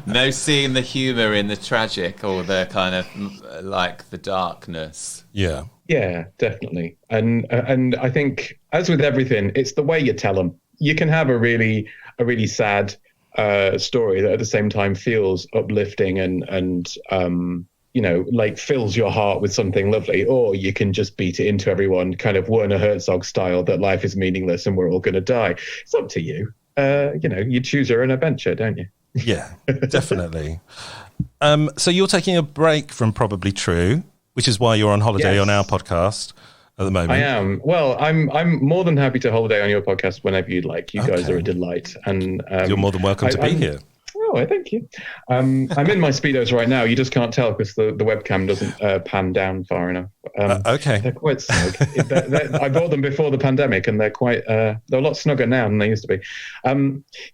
Speaker 2: No, seeing the humour in the tragic or the kind of like the darkness.
Speaker 1: Yeah.
Speaker 4: Yeah, definitely. And I think, as with everything, it's the way you tell them. You can have a really sad story that at the same time feels uplifting and like fills your heart with something lovely, or you can just beat it into everyone, kind of Werner Herzog style, that life is meaningless and we're all going to die. It's up to you. You choose your own adventure, don't you?
Speaker 1: Yeah, definitely. So you're taking a break from Probably True, which is why you're on holiday on our podcast at the moment.
Speaker 4: I am. Well, I'm more than happy to holiday on your podcast whenever you'd like. You guys are a delight, and
Speaker 1: you're more than welcome to be here.
Speaker 4: Oh, thank you. I'm in my Speedos right now. You just can't tell because the webcam doesn't pan down far enough.
Speaker 1: Okay.
Speaker 4: They're quite snug. I bought them before the pandemic, and they're quite they're a lot snugger now than they used to be.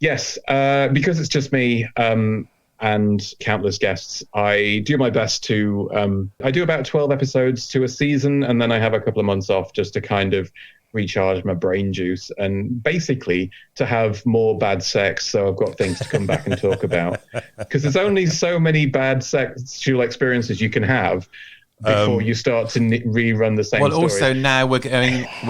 Speaker 4: Yes, because it's just me. and countless guests, I do my best to, I do about 12 episodes to a season, and then I have a couple of months off just to kind of recharge my brain juice and basically to have more bad sex, so I've got things to come back and talk about, because there's only so many bad sexual experiences you can have before you start to rerun the same story.
Speaker 2: Also now we're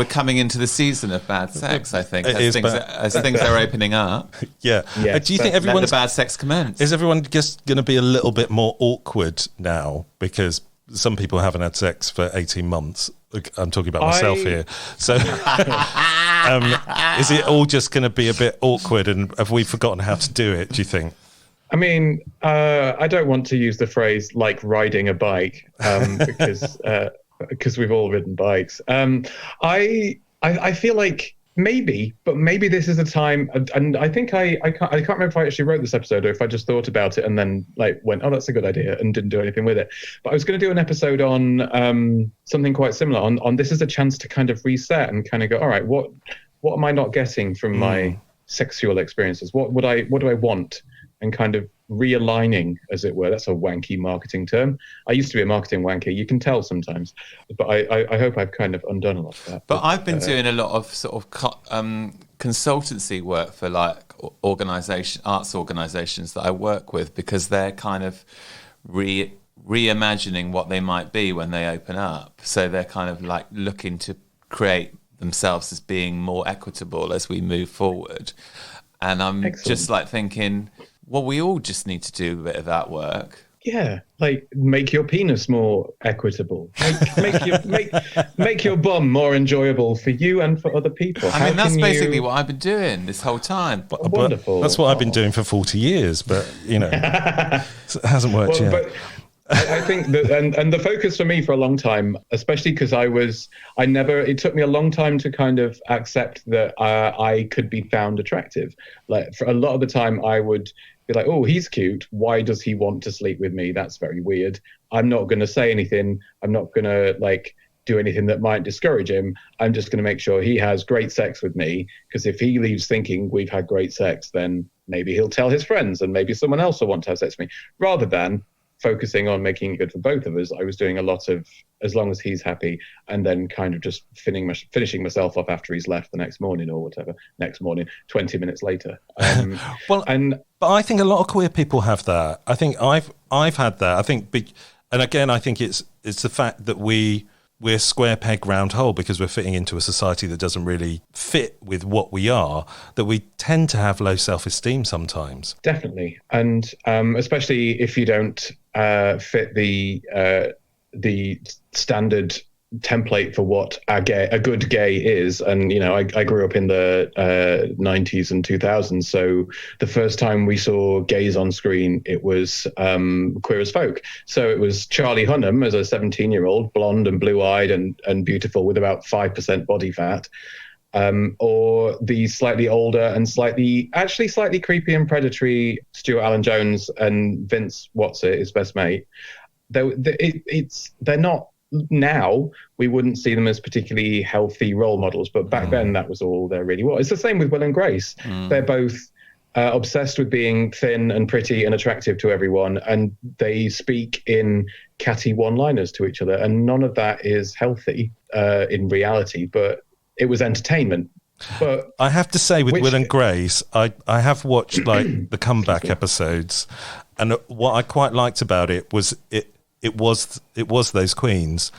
Speaker 2: coming into the season of bad sex, I think, as things are opening up.
Speaker 1: Yeah.
Speaker 2: Yes,
Speaker 1: do you think everyone's...
Speaker 2: Let the bad sex commence.
Speaker 1: Is everyone just going to be a little bit more awkward now? Because some people haven't had sex for 18 months. I'm talking about myself here. So is it all just going to be a bit awkward, and have we forgotten how to do it, do you think?
Speaker 4: I mean, I don't want to use the phrase like riding a bike because we've all ridden bikes. I feel like maybe this is a time, and I think I can't remember if I actually wrote this episode or if I just thought about it and then like went, oh, that's a good idea, and didn't do anything with it. But I was going to do an episode on something quite similar. On this is a chance to kind of reset and kind of go, all right, what am I not getting from my sexual experiences? What do I want? And kind of realigning, as it were. That's a wanky marketing term. I used to be a marketing wanker. You can tell sometimes, but I hope I've kind of undone a lot of that.
Speaker 2: But I've been doing a lot of sort of consultancy work for like arts organisations that I work with, because they're kind of reimagining what they might be when they open up. So they're kind of like looking to create themselves as being more equitable as we move forward. And I'm just like thinking, well, we all just need to do a bit of that work.
Speaker 4: Yeah, like make your penis more equitable. Make your bum more enjoyable for you and for other people.
Speaker 2: I mean, that's basically what I've been doing this whole time.
Speaker 4: Wonderful.
Speaker 1: That's what I've been doing for 40 years, but, you know, it hasn't worked yet.
Speaker 4: But I think that, and the focus for me for a long time, especially because it took me a long time to kind of accept that I could be found attractive. Like for a lot of the time I would be like, oh, he's cute. Why does he want to sleep with me? That's very weird. I'm not going to say anything. I'm not going to like do anything that might discourage him. I'm just going to make sure he has great sex with me, because if he leaves thinking we've had great sex, then maybe he'll tell his friends and maybe someone else will want to have sex with me, rather than focusing on making it good for both of us. I was doing a lot of as long as he's happy, and then kind of just finishing myself off after he's left the next morning or whatever. Next morning, 20 minutes later.
Speaker 1: But I think a lot of queer people have that. I think I've had that. I think, and again, I think it's the fact that we're square peg round hole, because we're fitting into a society that doesn't really fit with what we are, that we tend to have low self-esteem sometimes.
Speaker 4: Definitely. And especially if you don't fit the standard template for what a good gay is. And, you know, I grew up in the 90s and 2000s. So the first time we saw gays on screen, it was Queer as Folk. So it was Charlie Hunnam as a 17-year-old, blonde and blue-eyed and beautiful with about 5% body fat. Or the slightly older and slightly creepy and predatory Stuart Alan Jones and Vince What's-It, his best mate. They're not, now we wouldn't see them as particularly healthy role models, but back then that was all there really was. It's the same with Will and Grace. They're both obsessed with being thin and pretty and attractive to everyone, and they speak in catty one-liners to each other, and none of that is healthy in reality, but it was entertainment. But
Speaker 1: I have to say, with Will and Grace, I have watched like the comeback episodes, and what I quite liked about it was it was those queens,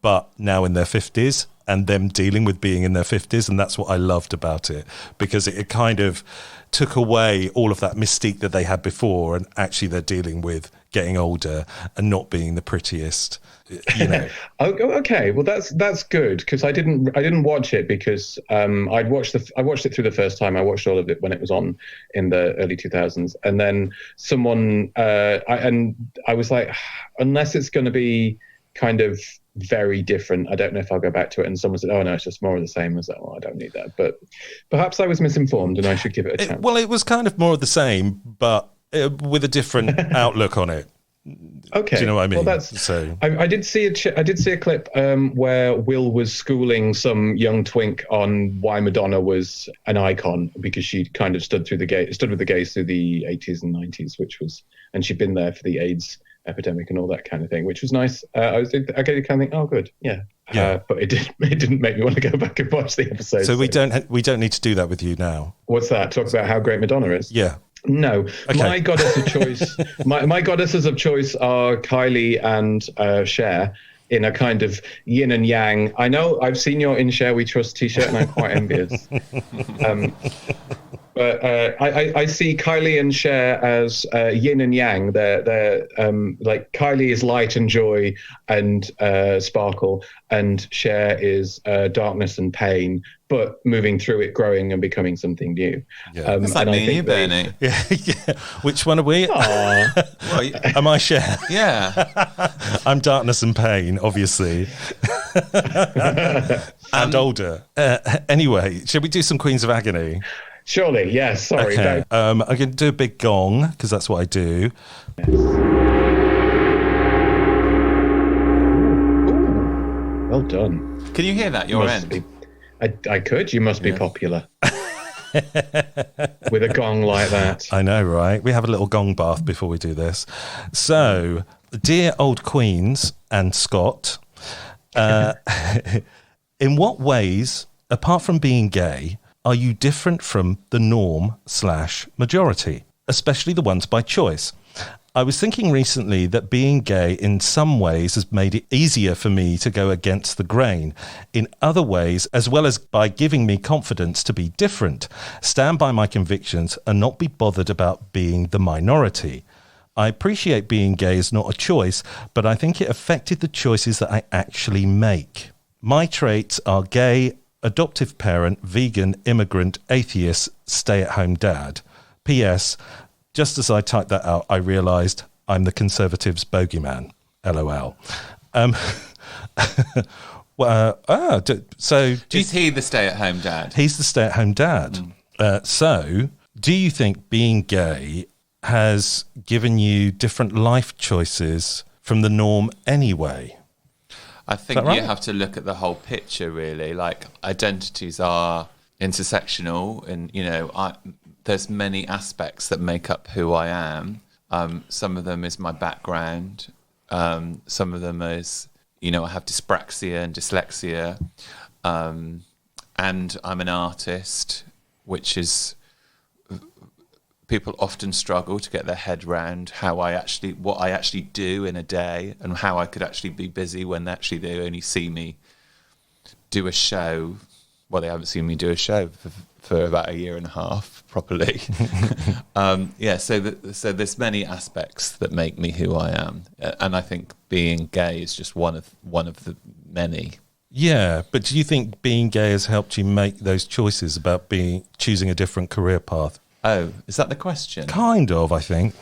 Speaker 1: but now in their 50s, and them dealing with being in their 50s, and that's what I loved about it, because it kind of took away all of that mystique that they had before, and actually they're dealing with getting older and not being the prettiest, you know.
Speaker 4: Okay, well that's good, because I didn't watch it because I watched it through the first time. I watched all of it when it was on in the early 2000s, and then someone I was like, unless it's going to be kind of very different, I don't know if I'll go back to it. And someone said, oh no, it's just more of the same. I was like, well, I don't need that. But perhaps I was misinformed and I should give it a chance.
Speaker 1: Well, it was kind of more of the same, but with a different outlook on it.
Speaker 4: Okay.
Speaker 1: Do you know what I mean?
Speaker 4: Well, I did see a clip where Will was schooling some young twink on why Madonna was an icon, because she kind of stood with the gays through the 80s and 90s, and she'd been there for the AIDS epidemic and all that kind of thing, which was nice. I kind of think, oh, good, yeah. But it didn't make me want to go back and watch the episode.
Speaker 1: So we don't need to do that with you now.
Speaker 4: What's that? Talk about how great Madonna is.
Speaker 1: Yeah.
Speaker 4: No,
Speaker 1: okay.
Speaker 4: My goddess of choice. my goddesses of choice are Kylie and Cher, in a kind of yin and yang. I know I've seen your In Cher We Trust t-shirt, and I'm quite envious. But I see Kylie and Cher as yin and yang. They're like, Kylie is light and joy and sparkle, and Cher is darkness and pain, but moving through it, growing and becoming something new.
Speaker 2: Yeah. That's like me and you, Bernie.
Speaker 1: Yeah. Which one are we? Am I Cher?
Speaker 2: Yeah.
Speaker 1: I'm darkness and pain, obviously. And older. Anyway, shall we do some Queens of Agony?
Speaker 4: Surely, yes. Sorry.
Speaker 1: Okay. I'm going to do a big gong, because that's what I do.
Speaker 4: Yes. Ooh, well done.
Speaker 2: Can you hear that, your end?
Speaker 4: I could. You must be popular. With a gong like that.
Speaker 1: I know, right? We have a little gong bath before we do this. So, dear old Queens and Scott, in what ways, apart from being gay, are you different from the norm/majority, especially the ones by choice? I was thinking recently that being gay in some ways has made it easier for me to go against the grain. In other ways, as well as by giving me confidence to be different, stand by my convictions and not be bothered about being the minority. I appreciate being gay is not a choice, but I think it affected the choices that I actually make. My traits are gay, adoptive parent, vegan, immigrant, atheist, stay-at-home dad. P.S. Just as I typed that out, I realised I'm the Conservatives' bogeyman. LOL.
Speaker 2: Is he the stay-at-home dad?
Speaker 1: He's the stay-at-home dad. So, do you think being gay has given you different life choices from the norm anyway?
Speaker 2: I think
Speaker 1: right?
Speaker 2: You have to look at the whole picture, really. Like, identities are intersectional, and, there's many aspects that make up who I am. Some of them is my background. Some of them is, I have dyspraxia and dyslexia. And I'm an artist, which is, people often struggle to get their head around what I actually do in a day, and how I could actually be busy when actually they only see me do a show. Well, they haven't seen me do a show for about a year and a half properly. So there's many aspects that make me who I am, and I think being gay is just one of the many.
Speaker 1: Yeah, but do you think being gay has helped you make those choices about choosing a different career path?
Speaker 2: Oh, is that the question?
Speaker 1: Kind of, I think.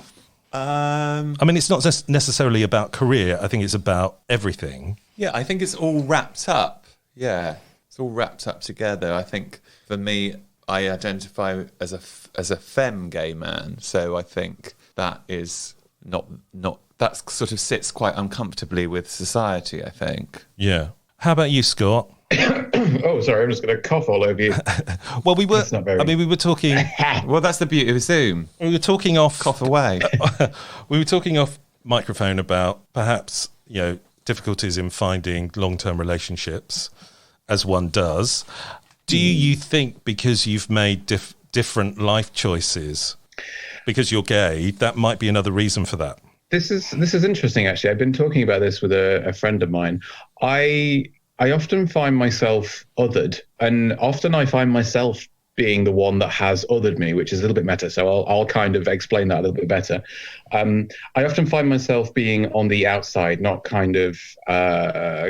Speaker 1: I mean, it's not just necessarily about career. I think it's about everything.
Speaker 2: Yeah, I think it's all wrapped up. Yeah, it's all wrapped up together. I think for me, I identify as a femme gay man, so I think that is not that sort of sits quite uncomfortably with society, I think.
Speaker 1: Yeah. How about you, Scott?
Speaker 4: Oh, sorry, I'm just going to cough all over you.
Speaker 1: Well, we were talking.
Speaker 2: Well, that's the beauty of Zoom.
Speaker 1: We were talking off.
Speaker 2: Cough away.
Speaker 1: We were talking off microphone about perhaps difficulties in finding long-term relationships, as one does. Do you think because you've made different life choices, because you're gay, that might be another reason for that?
Speaker 4: This is interesting, actually. I've been talking about this with a friend of mine. I often find myself othered, and often I find myself being the one that has othered me, which is a little bit meta. So I'll kind of explain that a little bit better. I often find myself being on the outside, not kind of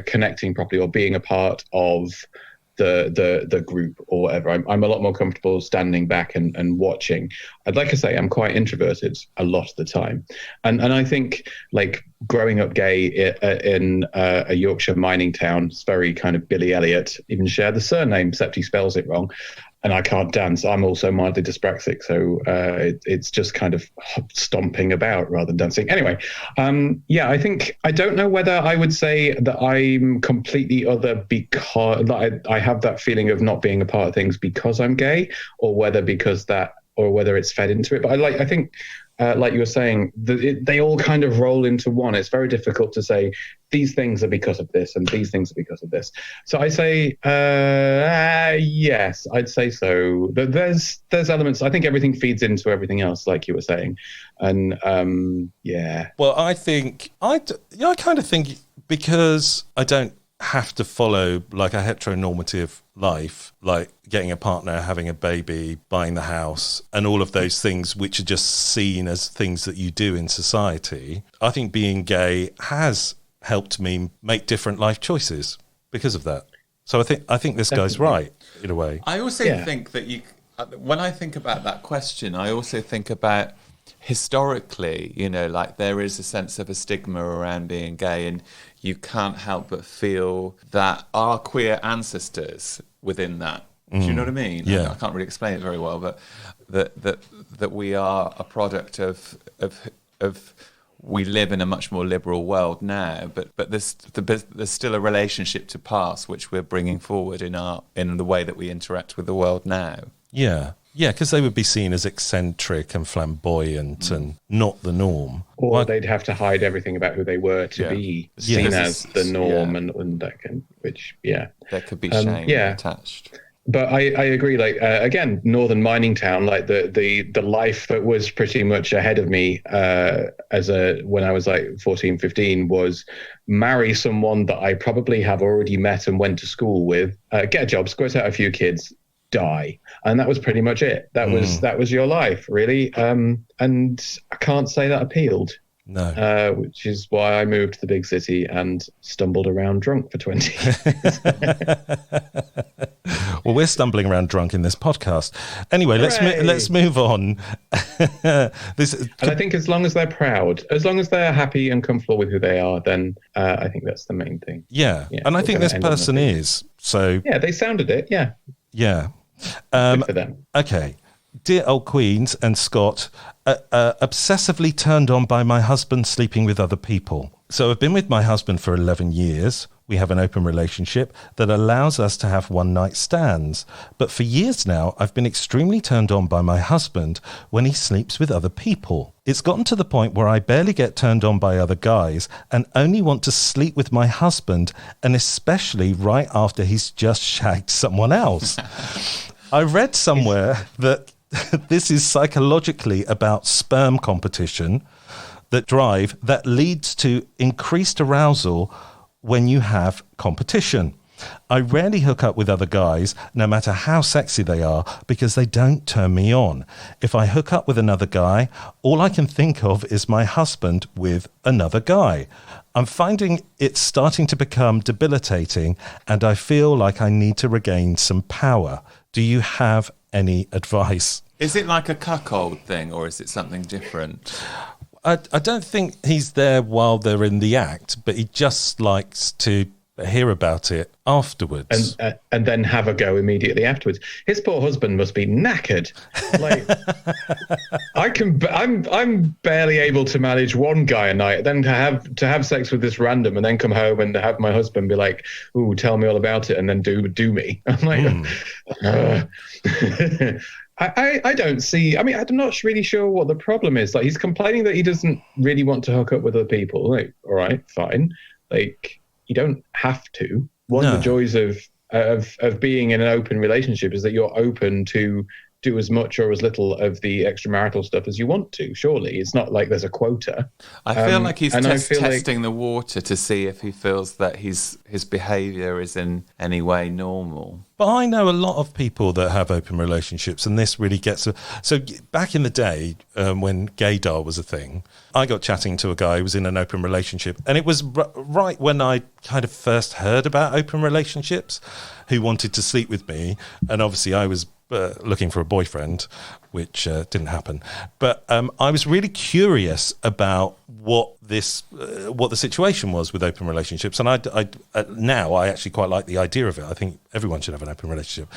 Speaker 4: connecting properly or being a part of the group or whatever. I'm a lot more comfortable standing back and watching. like I say, I'm quite introverted a lot of the time. And I think like growing up gay in a Yorkshire mining town, it's very kind of Billy Elliott, even share the surname, except he spells it wrong. And I can't dance. I'm also mildly dyspraxic, so it's just kind of stomping about rather than dancing. Anyway, I think I don't know whether I would say that I'm completely other because I have that feeling of not being a part of things because I'm gay, or whether it's fed into it. But I think. Like you were saying, they all kind of roll into one. It's very difficult to say these things are because of this and these things are because of this. So I say, yes, I'd say so. But there's elements. I think everything feeds into everything else, like you were saying, and yeah.
Speaker 1: Well, I kind of think because I don't have to follow like a heteronormative life, like getting a partner, having a baby, buying the house, and all of those things which are just seen as things that you do in society. I think being gay has helped me make different life choices because of that. So I think this guy's right in a way.
Speaker 2: I also think that when I think about that question, I also think about historically, like there is a sense of a stigma around being gay, and you can't help but feel that our queer ancestors within that. Do you know what I mean?
Speaker 1: Yeah.
Speaker 2: I can't really explain it very well, but that we are a product of we live in a much more liberal world now, but there's still a relationship to past which we're bringing forward in the way that we interact with the world now.
Speaker 1: Yeah. Yeah, because they would be seen as eccentric and flamboyant and not the norm.
Speaker 4: Or they'd have to hide everything about who they were to be seen as the norm, and that can,
Speaker 2: there could be shame attached.
Speaker 4: But I agree. Like again, northern mining town, like the life that was pretty much ahead of me when I was like 14, 15 was marry someone that I probably have already met and went to school with, get a job, squirt out a few kids, die, and that was pretty much it. That was your life, really. And I can't say that appealed.
Speaker 1: No.
Speaker 4: Which is why I moved to the big city and stumbled around drunk for 20 years.
Speaker 1: Well, we're stumbling around drunk in this podcast. Anyway, let's move on.
Speaker 4: And I think as long as they're proud, as long as they're happy and comfortable with who they are, then I think that's the main thing.
Speaker 1: Yeah. And I think this person is. So
Speaker 4: yeah, they sounded it. Yeah.
Speaker 1: Yeah.
Speaker 4: Good for them.
Speaker 1: Okay. Dear old Queens and Scott, obsessively turned on by my husband sleeping with other people. So I've been with my husband for 11 years. We have an open relationship that allows us to have one-night stands. But for years now, I've been extremely turned on by my husband when he sleeps with other people. It's gotten to the point where I barely get turned on by other guys and only want to sleep with my husband, and especially right after he's just shagged someone else. I read somewhere that this is psychologically about sperm competition that leads to increased arousal when you have competition. I rarely hook up with other guys, no matter how sexy they are, because they don't turn me on. If I hook up with another guy, all I can think of is my husband with another guy. I'm finding it's starting to become debilitating, and I feel like I need to regain some power. Do you have any advice?
Speaker 2: Is it like a cuckold thing, or is it something different?
Speaker 1: I don't think he's there while they're in the act, but he just likes to hear about it afterwards.
Speaker 4: And then have a go immediately afterwards. His poor husband must be knackered. Like, I'm barely able to manage one guy a night, then to have sex with this random, and then come home and have my husband be like, "Ooh, tell me all about it," and then do me. I'm like, I don't see. I mean, I'm not really sure what the problem is. Like, he's complaining that he doesn't really want to hook up with other people. Like, all right, fine. Like, you don't have to. One of the joys of being in an open relationship is that you're open to do as much or as little of the extramarital stuff as you want to. Surely it's not like there's a quota.
Speaker 2: I feel like he's testing the water to see if he feels that his behaviour is in any way normal.
Speaker 1: But I know a lot of people that have open relationships, and this really gets... So back in the day, when gaydar was a thing, I got chatting to a guy who was in an open relationship, and it was right when I kind of first heard about open relationships, who wanted to sleep with me, and obviously I was looking for a boyfriend, which didn't happen. But I was really curious about what the situation was with open relationships, and now I actually quite like the idea of it. I think everyone should have an open relationship.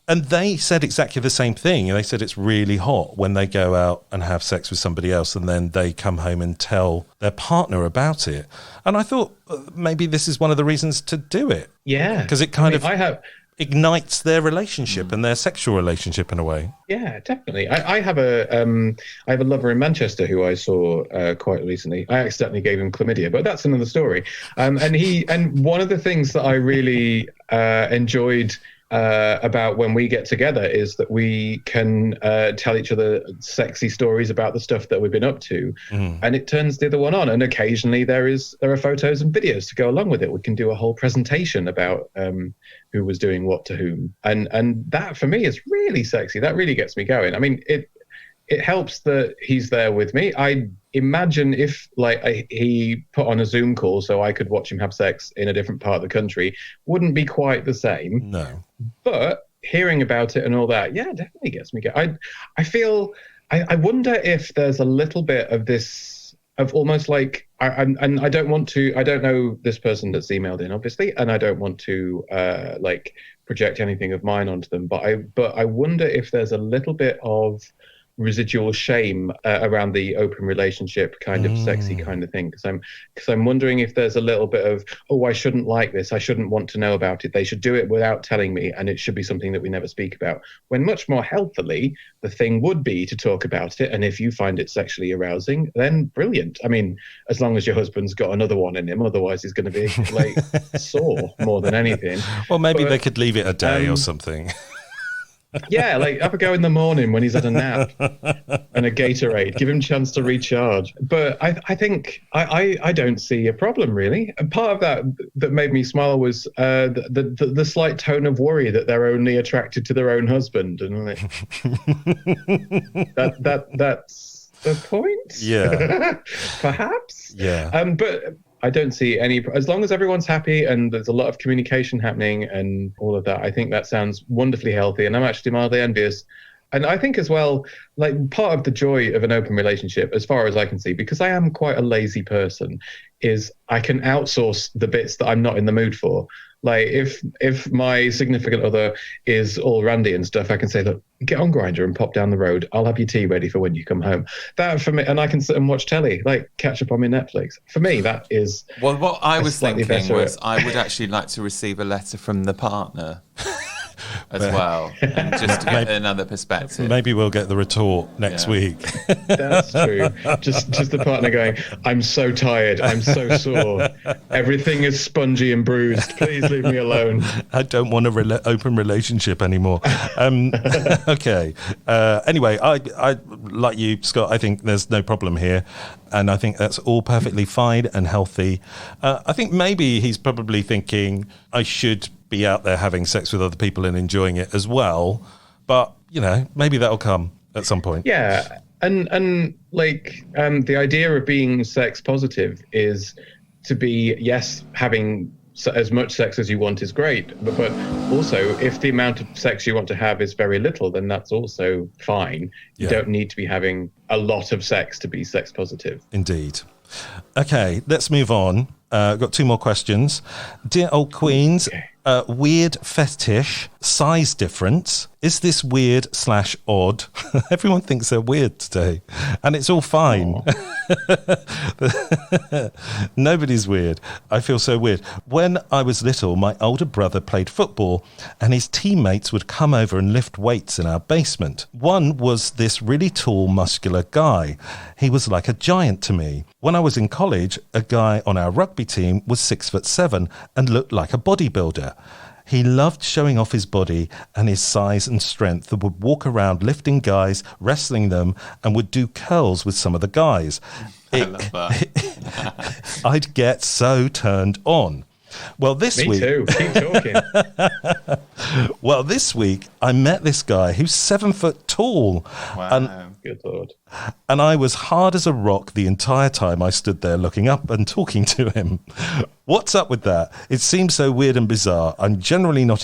Speaker 1: And they said exactly the same thing. They said it's really hot when they go out and have sex with somebody else, and then they come home and tell their partner about it. And I thought maybe this is one of the reasons to do it.
Speaker 4: Yeah,
Speaker 1: because it ignites their relationship and their sexual relationship in a way.
Speaker 4: Yeah, definitely. I have a lover in Manchester who I saw quite recently. I accidentally gave him chlamydia, but that's another story. And one of the things that I really enjoyed about when we get together is that we can tell each other sexy stories about the stuff that we've been up to, and it turns the other one on. And occasionally there are photos and videos to go along with it. We can do a whole presentation about who was doing what to whom, and that for me is really sexy. That really gets me going. I mean, it helps that he's there with me. I imagine if he put on a Zoom call so I could watch him have sex in a different part of the country, wouldn't be quite the same.
Speaker 1: No.
Speaker 4: But hearing about it and all that, yeah, definitely gets me going. I wonder if there's a little bit of this, of almost like, I don't know this person that's emailed in, obviously, and I don't want to project anything of mine onto them, but I wonder if there's a little bit of residual shame around the open relationship kind of sexy kind of thing, because I'm wondering if there's a little bit of, oh, I shouldn't like this, I shouldn't want to know about it, they should do it without telling me, and it should be something that we never speak about, when much more healthily the thing would be to talk about it. And if you find it sexually arousing, then brilliant. I mean, as long as your husband's got another one in him, otherwise he's going to be sore more than anything.
Speaker 1: Well, maybe they could leave it a day or something.
Speaker 4: Yeah, have a go in the morning when he's had a nap and a Gatorade. Give him a chance to recharge. But I think I don't see a problem, really. And part of that made me smile was the slight tone of worry that they're only attracted to their own husband, and that's the point.
Speaker 1: Yeah,
Speaker 4: perhaps.
Speaker 1: Yeah.
Speaker 4: But I don't see any, as long as everyone's happy and there's a lot of communication happening and all of that, I think that sounds wonderfully healthy, and I'm actually mildly envious. And I think as well, part of the joy of an open relationship, as far as I can see, because I am quite a lazy person, is I can outsource the bits that I'm not in the mood for. If my significant other is all randy and stuff, I can say, look, get on Grindr and pop down the road. I'll have your tea ready for when you come home. That for me, and I can sit and watch telly, catch up on my Netflix. For me, that is.
Speaker 2: Well, what I was thinking was I would actually like to receive a letter from the partner as well, and just to get another perspective.
Speaker 1: Maybe we'll get the retort next week.
Speaker 4: That's true. Just the partner going, I'm so tired, I'm so sore, everything is spongy and bruised, please leave me alone.
Speaker 1: I don't want an open relationship anymore. Okay. Anyway, I like you, Scott, I think there's no problem here, and I think that's all perfectly fine and healthy. I think maybe he's probably thinking I should be out there having sex with other people and enjoying it as well, but maybe that'll come at some point.
Speaker 4: Yeah, and the idea of being sex positive is to be, yes, having as much sex as you want is great, but also if the amount of sex you want to have is very little, then that's also fine. You don't need to be having a lot of sex to be sex positive.
Speaker 1: Indeed. Okay, let's move on. Got two more questions. Dear old queens, weird fetish, size difference. Is this weird/odd? Everyone thinks they're weird today, and it's all fine. Nobody's weird. I feel so weird. When I was little, my older brother played football, and his teammates would come over and lift weights in our basement. One was this really tall, muscular guy. He was like a giant to me. When I was in college, a guy on our rugby team was 6'7" and looked like a bodybuilder. He loved showing off his body and his size and strength, and would walk around lifting guys, wrestling them, and would do curls with some of the guys.
Speaker 2: I love that.
Speaker 1: I'd get so turned on. Well, this week...
Speaker 4: Me too. Keep talking.
Speaker 1: Well, this week, I met this guy who's 7 foot tall.
Speaker 2: Wow.
Speaker 1: And
Speaker 4: Good Lord.
Speaker 1: And I was hard as a rock the entire time I stood there looking up and talking to him. What's up with that? It seems so weird and bizarre. I'm generally not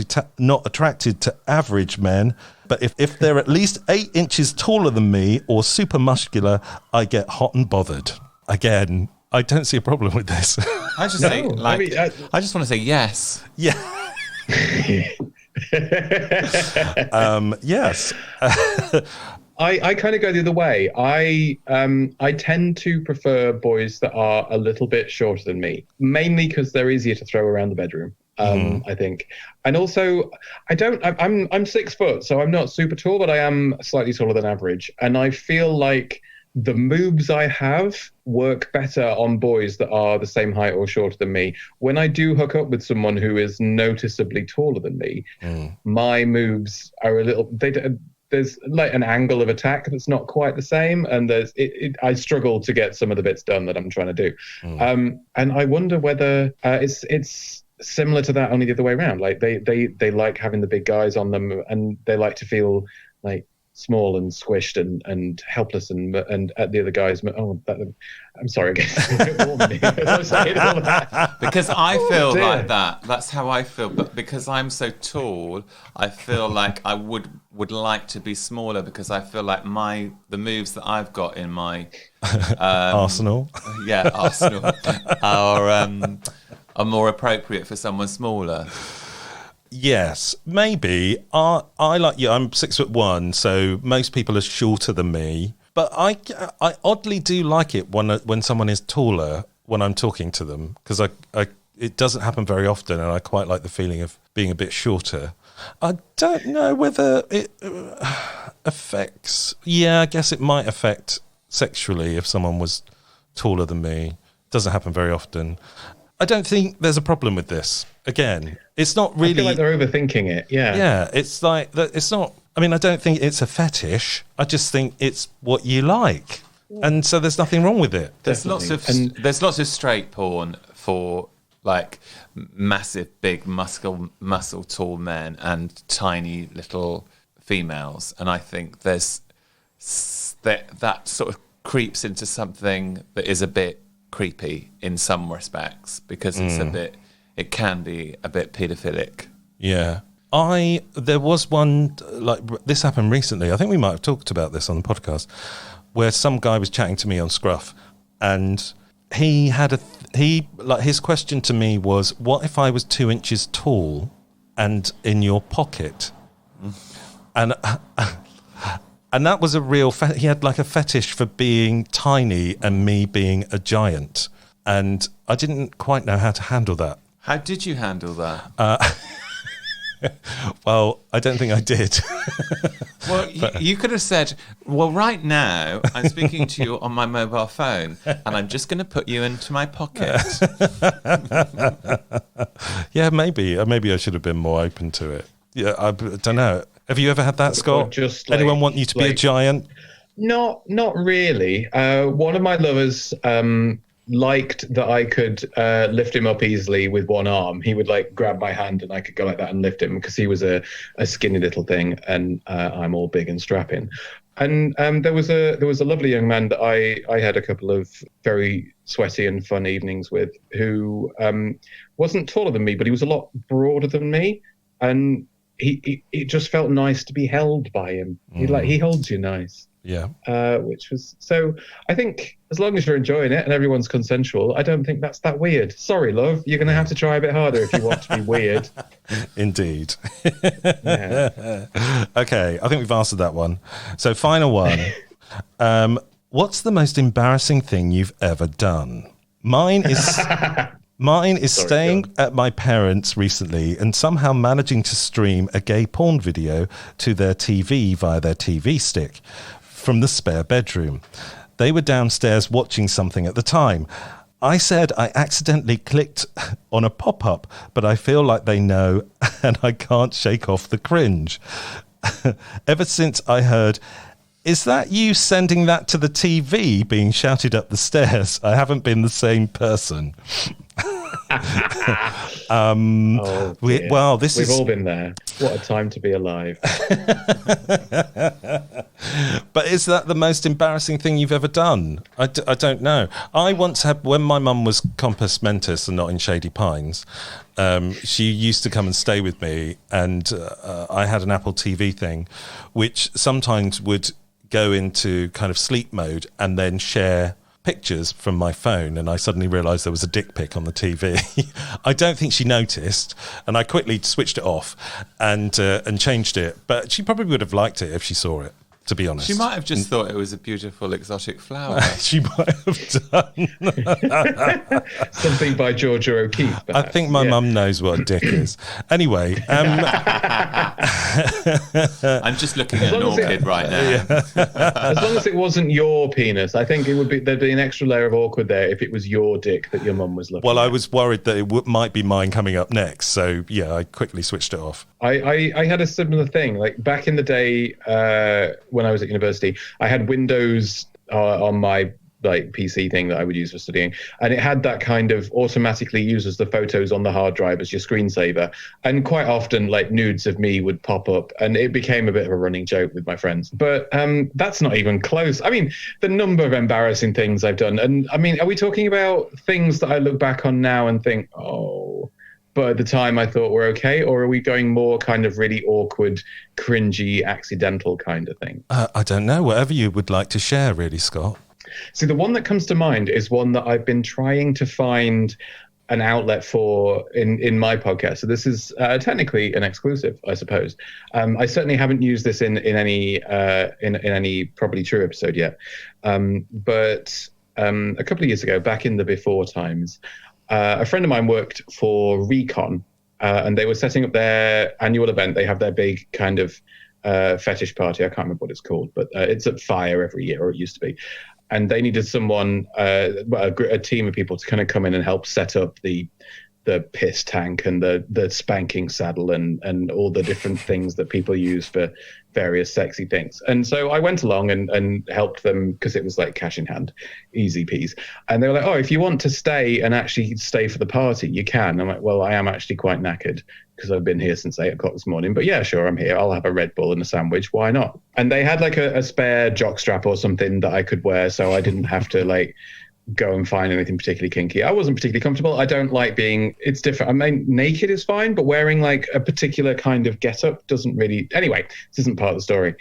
Speaker 1: attracted to average men, but if they're at least 8 inches taller than me or super muscular, I get hot and bothered. Again, I don't see a problem with this.
Speaker 2: I just say, I just want to say yes.
Speaker 1: Yeah. Yes.
Speaker 4: I kind of go the other way. I tend to prefer boys that are a little bit shorter than me, mainly because they're easier to throw around the bedroom. I think, and also I'm 6 foot, so I'm not super tall, but I am slightly taller than average, and I feel like the moves I have work better on boys that are the same height or shorter than me. When I do hook up with someone who is noticeably taller than me, my moves are a little. There's like an angle of attack that's not quite the same, and I struggle to get some of the bits done that I'm trying to do. And I wonder whether it's similar to that, only the other way around. Like they like having the big guys on them, and they like to feel like small and squished and helpless and at the other guys. I'm sorry again.
Speaker 2: Because I feel like that. That's how I feel. But because I'm so tall, I feel like I would like to be smaller, because I feel like the moves that I've got in my
Speaker 1: Arsenal.
Speaker 2: Yeah, Arsenal are more appropriate for someone smaller.
Speaker 1: Yes, maybe. I like you. I'm 6'1", so most people are shorter than me. But I oddly do like it when someone is taller when I'm talking to them, because it doesn't happen very often, and I quite like the feeling of being a bit shorter. I don't know whether it affects. Yeah, I guess it might affect sexually if someone was taller than me. Doesn't happen very often. I don't think there's a problem with this. Again, it's not really. I
Speaker 4: feel like they're overthinking it. Yeah.
Speaker 1: Yeah, it's like that. It's not. I mean, I don't think it's a fetish. I just think it's what you like, and so there's nothing wrong with it.
Speaker 2: There's lots of straight porn for like massive, big, muscle tall men and tiny little females, and I think there's that sort of creeps into something that is a bit creepy in some respects, because it can be a bit paedophilic.
Speaker 1: Yeah. There was one, like, this happened recently, I think we might have talked about this on the podcast, where some guy was chatting to me on Scruff, and he had his question to me was, what if I was 2 inches tall and in your pocket? And that was a real... he had like a fetish for being tiny and me being a giant. And I didn't quite know how to handle that.
Speaker 2: How did you handle that?
Speaker 1: Well, I don't think I did.
Speaker 2: Well, you could have said, well, right now, I'm speaking to you on my mobile phone, and I'm just going to put you into my pocket.
Speaker 1: Yeah, maybe. Maybe I should have been more open to it. Yeah, I don't know. Have you ever had that, Scott?
Speaker 4: Just
Speaker 1: anyone want you to be a giant?
Speaker 4: Not really. One of my lovers liked that I could lift him up easily with one arm. He would like grab my hand and I could go like that and lift him, because he was a skinny little thing, and I'm all big and strapping. And there was a lovely young man that I had a couple of very sweaty and fun evenings with, who wasn't taller than me, but he was a lot broader than me, and it just felt nice to be held by him. He holds you nice.
Speaker 1: Yeah.
Speaker 4: Which was, so I think as long as you're enjoying it and everyone's consensual, I don't think that's that weird. Sorry, love, you're going to have to try a bit harder if you want to be weird.
Speaker 1: Indeed.
Speaker 4: Yeah.
Speaker 1: Okay, I think we've answered that one. So final one. What's the most embarrassing thing you've ever done? Mine is staying at my parents' recently and somehow managing to stream a gay porn video to their TV via their TV stick from the spare bedroom. They were downstairs watching something at the time. I said I accidentally clicked on a pop-up, but I feel like they know and I can't shake off the cringe. Ever since I heard, "Is that you sending that to the TV?" being shouted up the stairs, I haven't been the same person.
Speaker 4: Dear.
Speaker 1: This
Speaker 4: We've
Speaker 1: is...
Speaker 4: all been there. What a time to be alive.
Speaker 1: But is that the most embarrassing thing you've ever done? I don't know. I once had, when my mum was compos mentis and not in Shady Pines, she used to come and stay with me, and I had an Apple TV thing, which sometimes would go into kind of sleep mode and then share pictures from my phone, and I suddenly realised there was a dick pic on the TV. I don't think she noticed, and I quickly switched it off and changed it. But she probably would have liked it if she saw it, to be honest.
Speaker 2: She might have just thought it was a beautiful exotic flower.
Speaker 1: She might have done.
Speaker 4: Something by Georgia O'Keeffe, perhaps.
Speaker 1: I think my mum knows what a dick is. Anyway.
Speaker 2: I'm just looking at an orchid right now.
Speaker 4: As long as it wasn't your penis, I think there'd be an extra layer of awkward there if it was your dick that your mum was looking at.
Speaker 1: I was worried that it might be mine coming up next. So, yeah, I quickly switched it off.
Speaker 4: I had a similar thing. Like back in the day when I was at university, I had Windows on my PC thing that I would use for studying, and it had that kind of automatically uses the photos on the hard drive as your screensaver, and quite often nudes of me would pop up, and it became a bit of a running joke with my friends. But that's not even close. I mean, the number of embarrassing things I've done, and I mean, are we talking about things that I look back on now and think, oh, but at the time I thought were okay, or are we going more kind of really awkward, cringy, accidental kind of thing?
Speaker 1: I don't know. Whatever you would like to share, really, Scott.
Speaker 4: See, the one that comes to mind is one that I've been trying to find an outlet for in my podcast. So this is technically an exclusive, I suppose. I certainly haven't used this in any Probably True episode yet. But a couple of years ago, back in the before times, a friend of mine worked for Recon, and they were setting up their annual event. They have their big kind of fetish party. I can't remember what it's called, but it's at Fire every year, or it used to be. And they needed someone, a team of people to kind of come in and help set up the piss tank and the spanking saddle and all the different things that people use for various sexy things. And so I went along and helped them because it was like cash in hand, easy peas. And they were like, oh, if you want to stay and actually stay for the party, you can. I'm like, well, I am actually quite knackered because I've been here since 8 o'clock this morning. But yeah, sure, I'm here. I'll have a Red Bull and a sandwich. Why not? And they had a spare jockstrap or something that I could wear, so I didn't have to go and find anything particularly kinky. I wasn't particularly comfortable. I don't like it's different. I mean, naked is fine, but wearing a particular kind of getup doesn't really. Anyway, this isn't part of the story.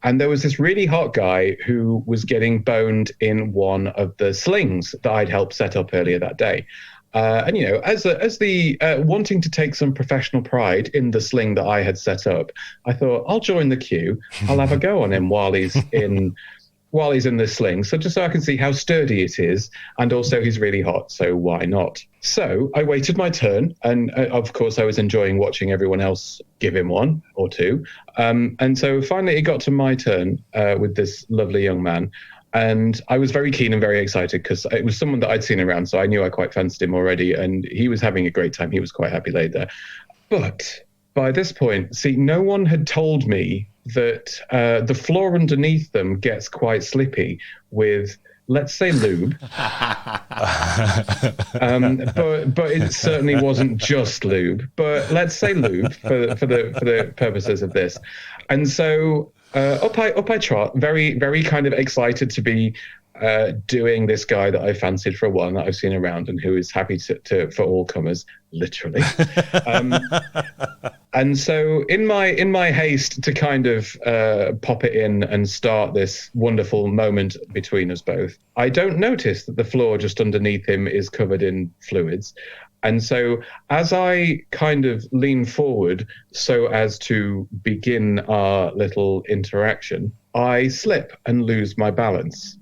Speaker 4: And there was this really hot guy who was getting boned in one of the slings that I'd helped set up earlier that day. And as the wanting to take some professional pride in the sling that I had set up, I thought I'll join the queue. I'll have a go on him while he's in this sling, so just so I can see how sturdy it is, and also he's really hot, so why not? So I waited my turn, and of course I was enjoying watching everyone else give him one or two. And so finally it got to my turn with this lovely young man. And I was very keen and very excited because it was someone that I'd seen around, so I knew I quite fancied him already, and he was having a great time. He was quite happy laid there. But by this point, see, no one had told me that the floor underneath them gets quite slippy with, let's say, lube. But it certainly wasn't just lube. But let's say lube for the purposes of this. And so up I trot, very, very kind of excited to be doing this guy that I fancied for a while, that I've seen around, and who is happy to for all comers, literally. And so in my haste to kind of pop it in and start this wonderful moment between us both, I don't notice that the floor just underneath him is covered in fluids. And so as I kind of lean forward so as to begin our little interaction, I slip and lose my balance.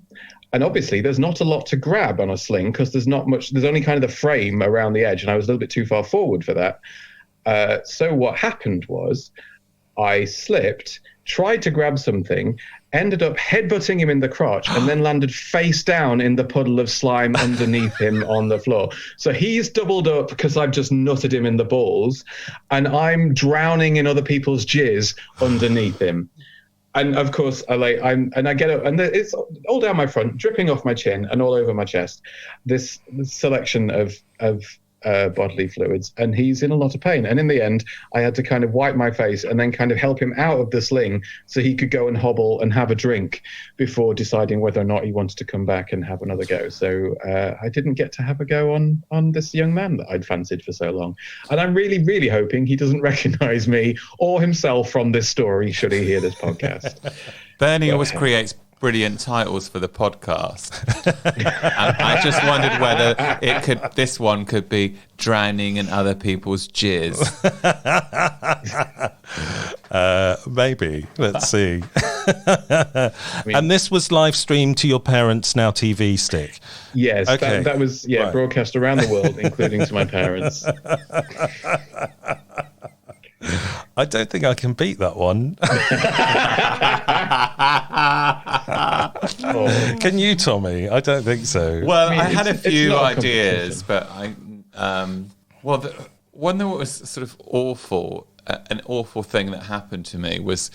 Speaker 4: And obviously there's not a lot to grab on a sling because there's not much, there's only kind of the frame around the edge, and I was a little bit too far forward for that. So what happened was I slipped, tried to grab something, ended up headbutting him in the crotch, and then landed face down in the puddle of slime underneath him on the floor. So he's doubled up because I've just nutted him in the balls, and I'm drowning in other people's jizz underneath him. And of course, I get up, and it's all down my front, dripping off my chin and all over my chest. This selection of bodily fluids, and he's in a lot of pain. And in the end, I had to kind of wipe my face and then kind of help him out of the sling so he could go and hobble and have a drink before deciding whether or not he wanted to come back and have another go. So I didn't get to have a go on this young man that I'd fancied for so long. And I'm really, really hoping he doesn't recognize me or himself from this story should he hear this podcast.
Speaker 2: Bernie always creates brilliant titles for the podcast. And I just wondered whether this one could be Drowning in Other People's Jizz.
Speaker 1: Maybe. Let's see. And this was live streamed to your parents' Now TV stick?
Speaker 4: Yes,
Speaker 1: okay.
Speaker 4: that was right. Broadcast around the world, including to my parents.
Speaker 1: I don't think I can beat that one. Can you, Tommy? I don't think so.
Speaker 2: Well, I had a few ideas, but the one that was sort of awful, an awful thing that happened to me was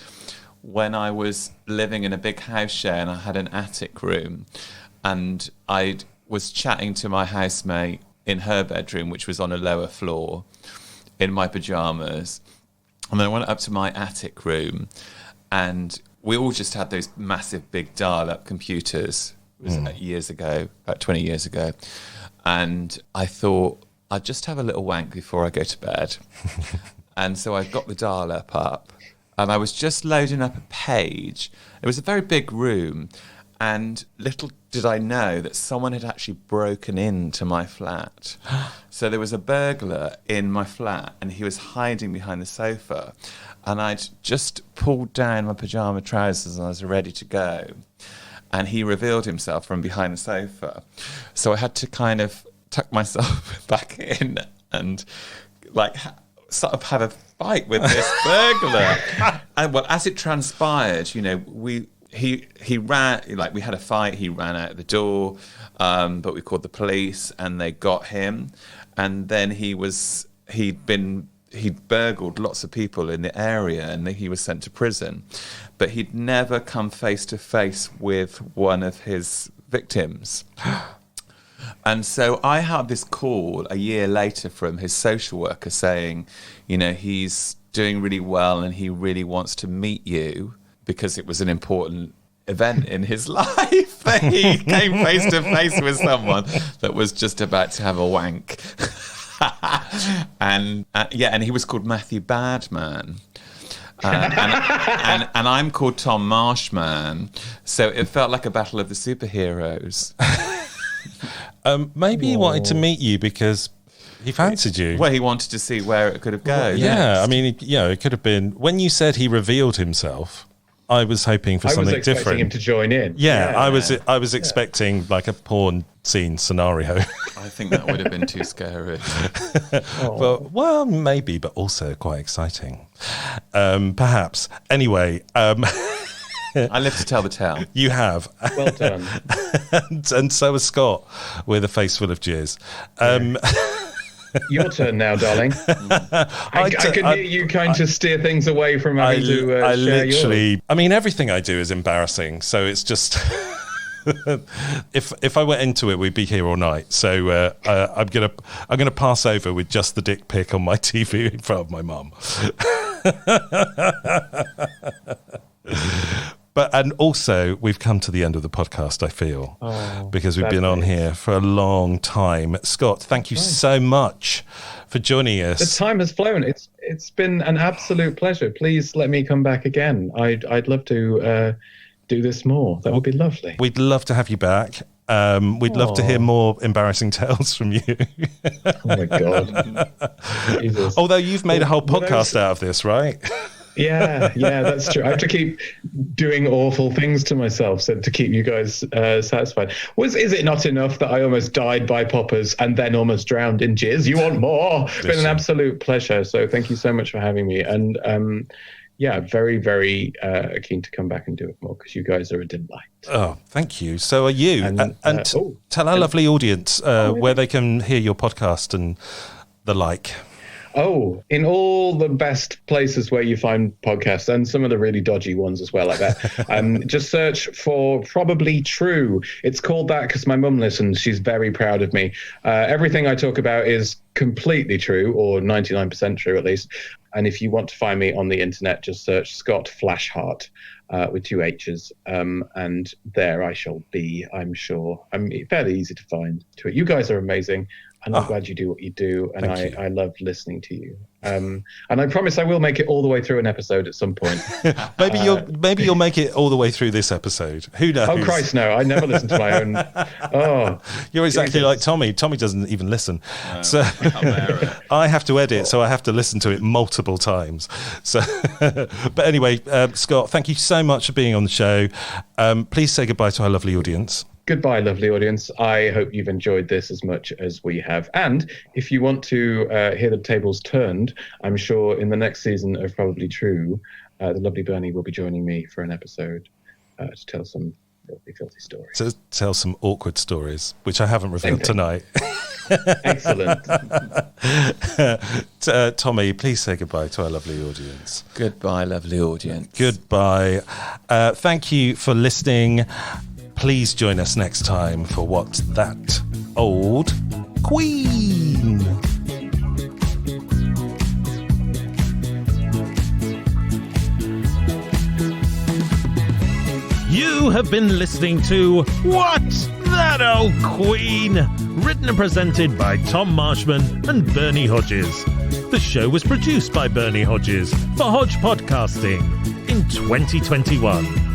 Speaker 2: when I was living in a big house share and I had an attic room, and I was chatting to my housemate in her bedroom, which was on a lower floor, in my pajamas. And then I went up to my attic room, and we all just had those massive big dial-up computers. It was years ago, about 20 years ago. And I thought, I'd just have a little wank before I go to bed. And so I got the dial-up up, and I was just loading up a page. It was a very big room, and little did I know that someone had actually broken into my flat. So there was a burglar in my flat, and he was hiding behind the sofa. And I'd just pulled down my pyjama trousers and I was ready to go. And he revealed himself from behind the sofa. So I had to kind of tuck myself back in and sort of have a fight with this burglar. And well, as it transpired, he ran, we had a fight, he ran out the door, but we called the police and they got him. And then he'd burgled lots of people in the area and he was sent to prison. But he'd never come face to face with one of his victims. And so I had this call a year later from his social worker saying, he's doing really well and he really wants to meet you, because it was an important event in his life that he came face to face with someone that was just about to have a wank. And he was called Matthew Badman. And I'm called Tom Marshman. So it felt like a battle of the superheroes.
Speaker 1: Maybe he wanted to meet you because he fancied you.
Speaker 2: Well, he wanted to see where it could have gone.
Speaker 1: Yeah, I mean, it could have been... When you said he revealed himself, I was hoping for something different. I was expecting
Speaker 4: him to join in.
Speaker 1: Yeah, I was expecting like a porn scene scenario.
Speaker 2: I think that would have been too scary.
Speaker 1: Well, maybe, but also quite exciting. Perhaps. Anyway...
Speaker 2: I live to tell the tale.
Speaker 1: You have.
Speaker 4: Well done.
Speaker 1: and so has Scott, with a face full of jizz.
Speaker 4: Your turn now, darling. I can hear you kind of steer things away from having to share yours.
Speaker 1: I mean, everything I do is embarrassing, so it's just... if I went into it, we'd be here all night. So I'm gonna pass over with just the dick pic on my TV in front of my mum. And also, we've come to the end of the podcast, I feel, because we've been on here for a long time. Scott, thank you so much for joining us.
Speaker 4: The time has flown. It's been an absolute pleasure. Please let me come back again. I'd love to do this more. That would be lovely.
Speaker 1: We'd love to have you back. We'd love to hear more embarrassing tales from you.
Speaker 4: Oh, my God. Jesus.
Speaker 1: Although you've made a whole podcast out of this, right?
Speaker 4: Yeah, that's true. I have to keep doing awful things to myself to keep you guys satisfied. Is it not enough that I almost died by poppers and then almost drowned in jizz? You want more? It's been an absolute pleasure. So thank you so much for having me. And very, very keen to come back and do it more because you guys are a delight.
Speaker 1: Oh, thank you. So are you. And tell our lovely audience where they can hear your podcast and the like.
Speaker 4: Oh, in all the best places where you find podcasts, and some of the really dodgy ones as well, like that. Just search for Probably True. It's called that because my mum listens. She's very proud of me. Everything I talk about is completely true, or 99% true at least. And if you want to find me on the internet, just search Scott Flashheart with 2 H's. And there I shall be, I'm sure. I'm fairly easy to find to it. You guys are amazing. And I'm glad you do what you do, and I love listening to you. And I promise I will make it all the way through an episode at some point.
Speaker 1: maybe you'll make it all the way through this episode. Who knows?
Speaker 4: Oh Christ, no! I never listen to my own. Oh,
Speaker 1: you're exactly like Tommy. Tommy doesn't even listen, so I have to edit, so I have to listen to it multiple times. So, but anyway, Scott, thank you so much for being on the show. Please say goodbye to our lovely audience.
Speaker 4: Goodbye, lovely audience. I hope you've enjoyed this as much as we have. And if you want to hear the tables turned, I'm sure in the next season of Probably True, the lovely Bernie will be joining me for an episode to tell some filthy stories.
Speaker 1: To tell some awkward stories, which I haven't revealed tonight.
Speaker 4: Excellent.
Speaker 1: Tommy, please say goodbye to our lovely audience.
Speaker 2: Goodbye, lovely audience.
Speaker 1: Goodbye. Thank you for listening. Please join us next time for What's That Old Queen? You have been listening to What's That Old Queen? Written and presented by Tom Marshman and Bernie Hodges. The show was produced by Bernie Hodges for Hodge Podcasting in 2021.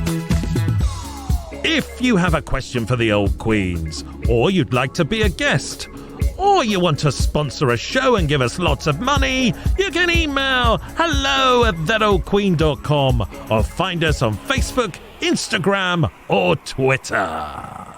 Speaker 1: If you have a question for the old queens, or you'd like to be a guest, or you want to sponsor a show and give us lots of money, you can email hello@thatoldqueen.com or find us on Facebook, Instagram, or Twitter.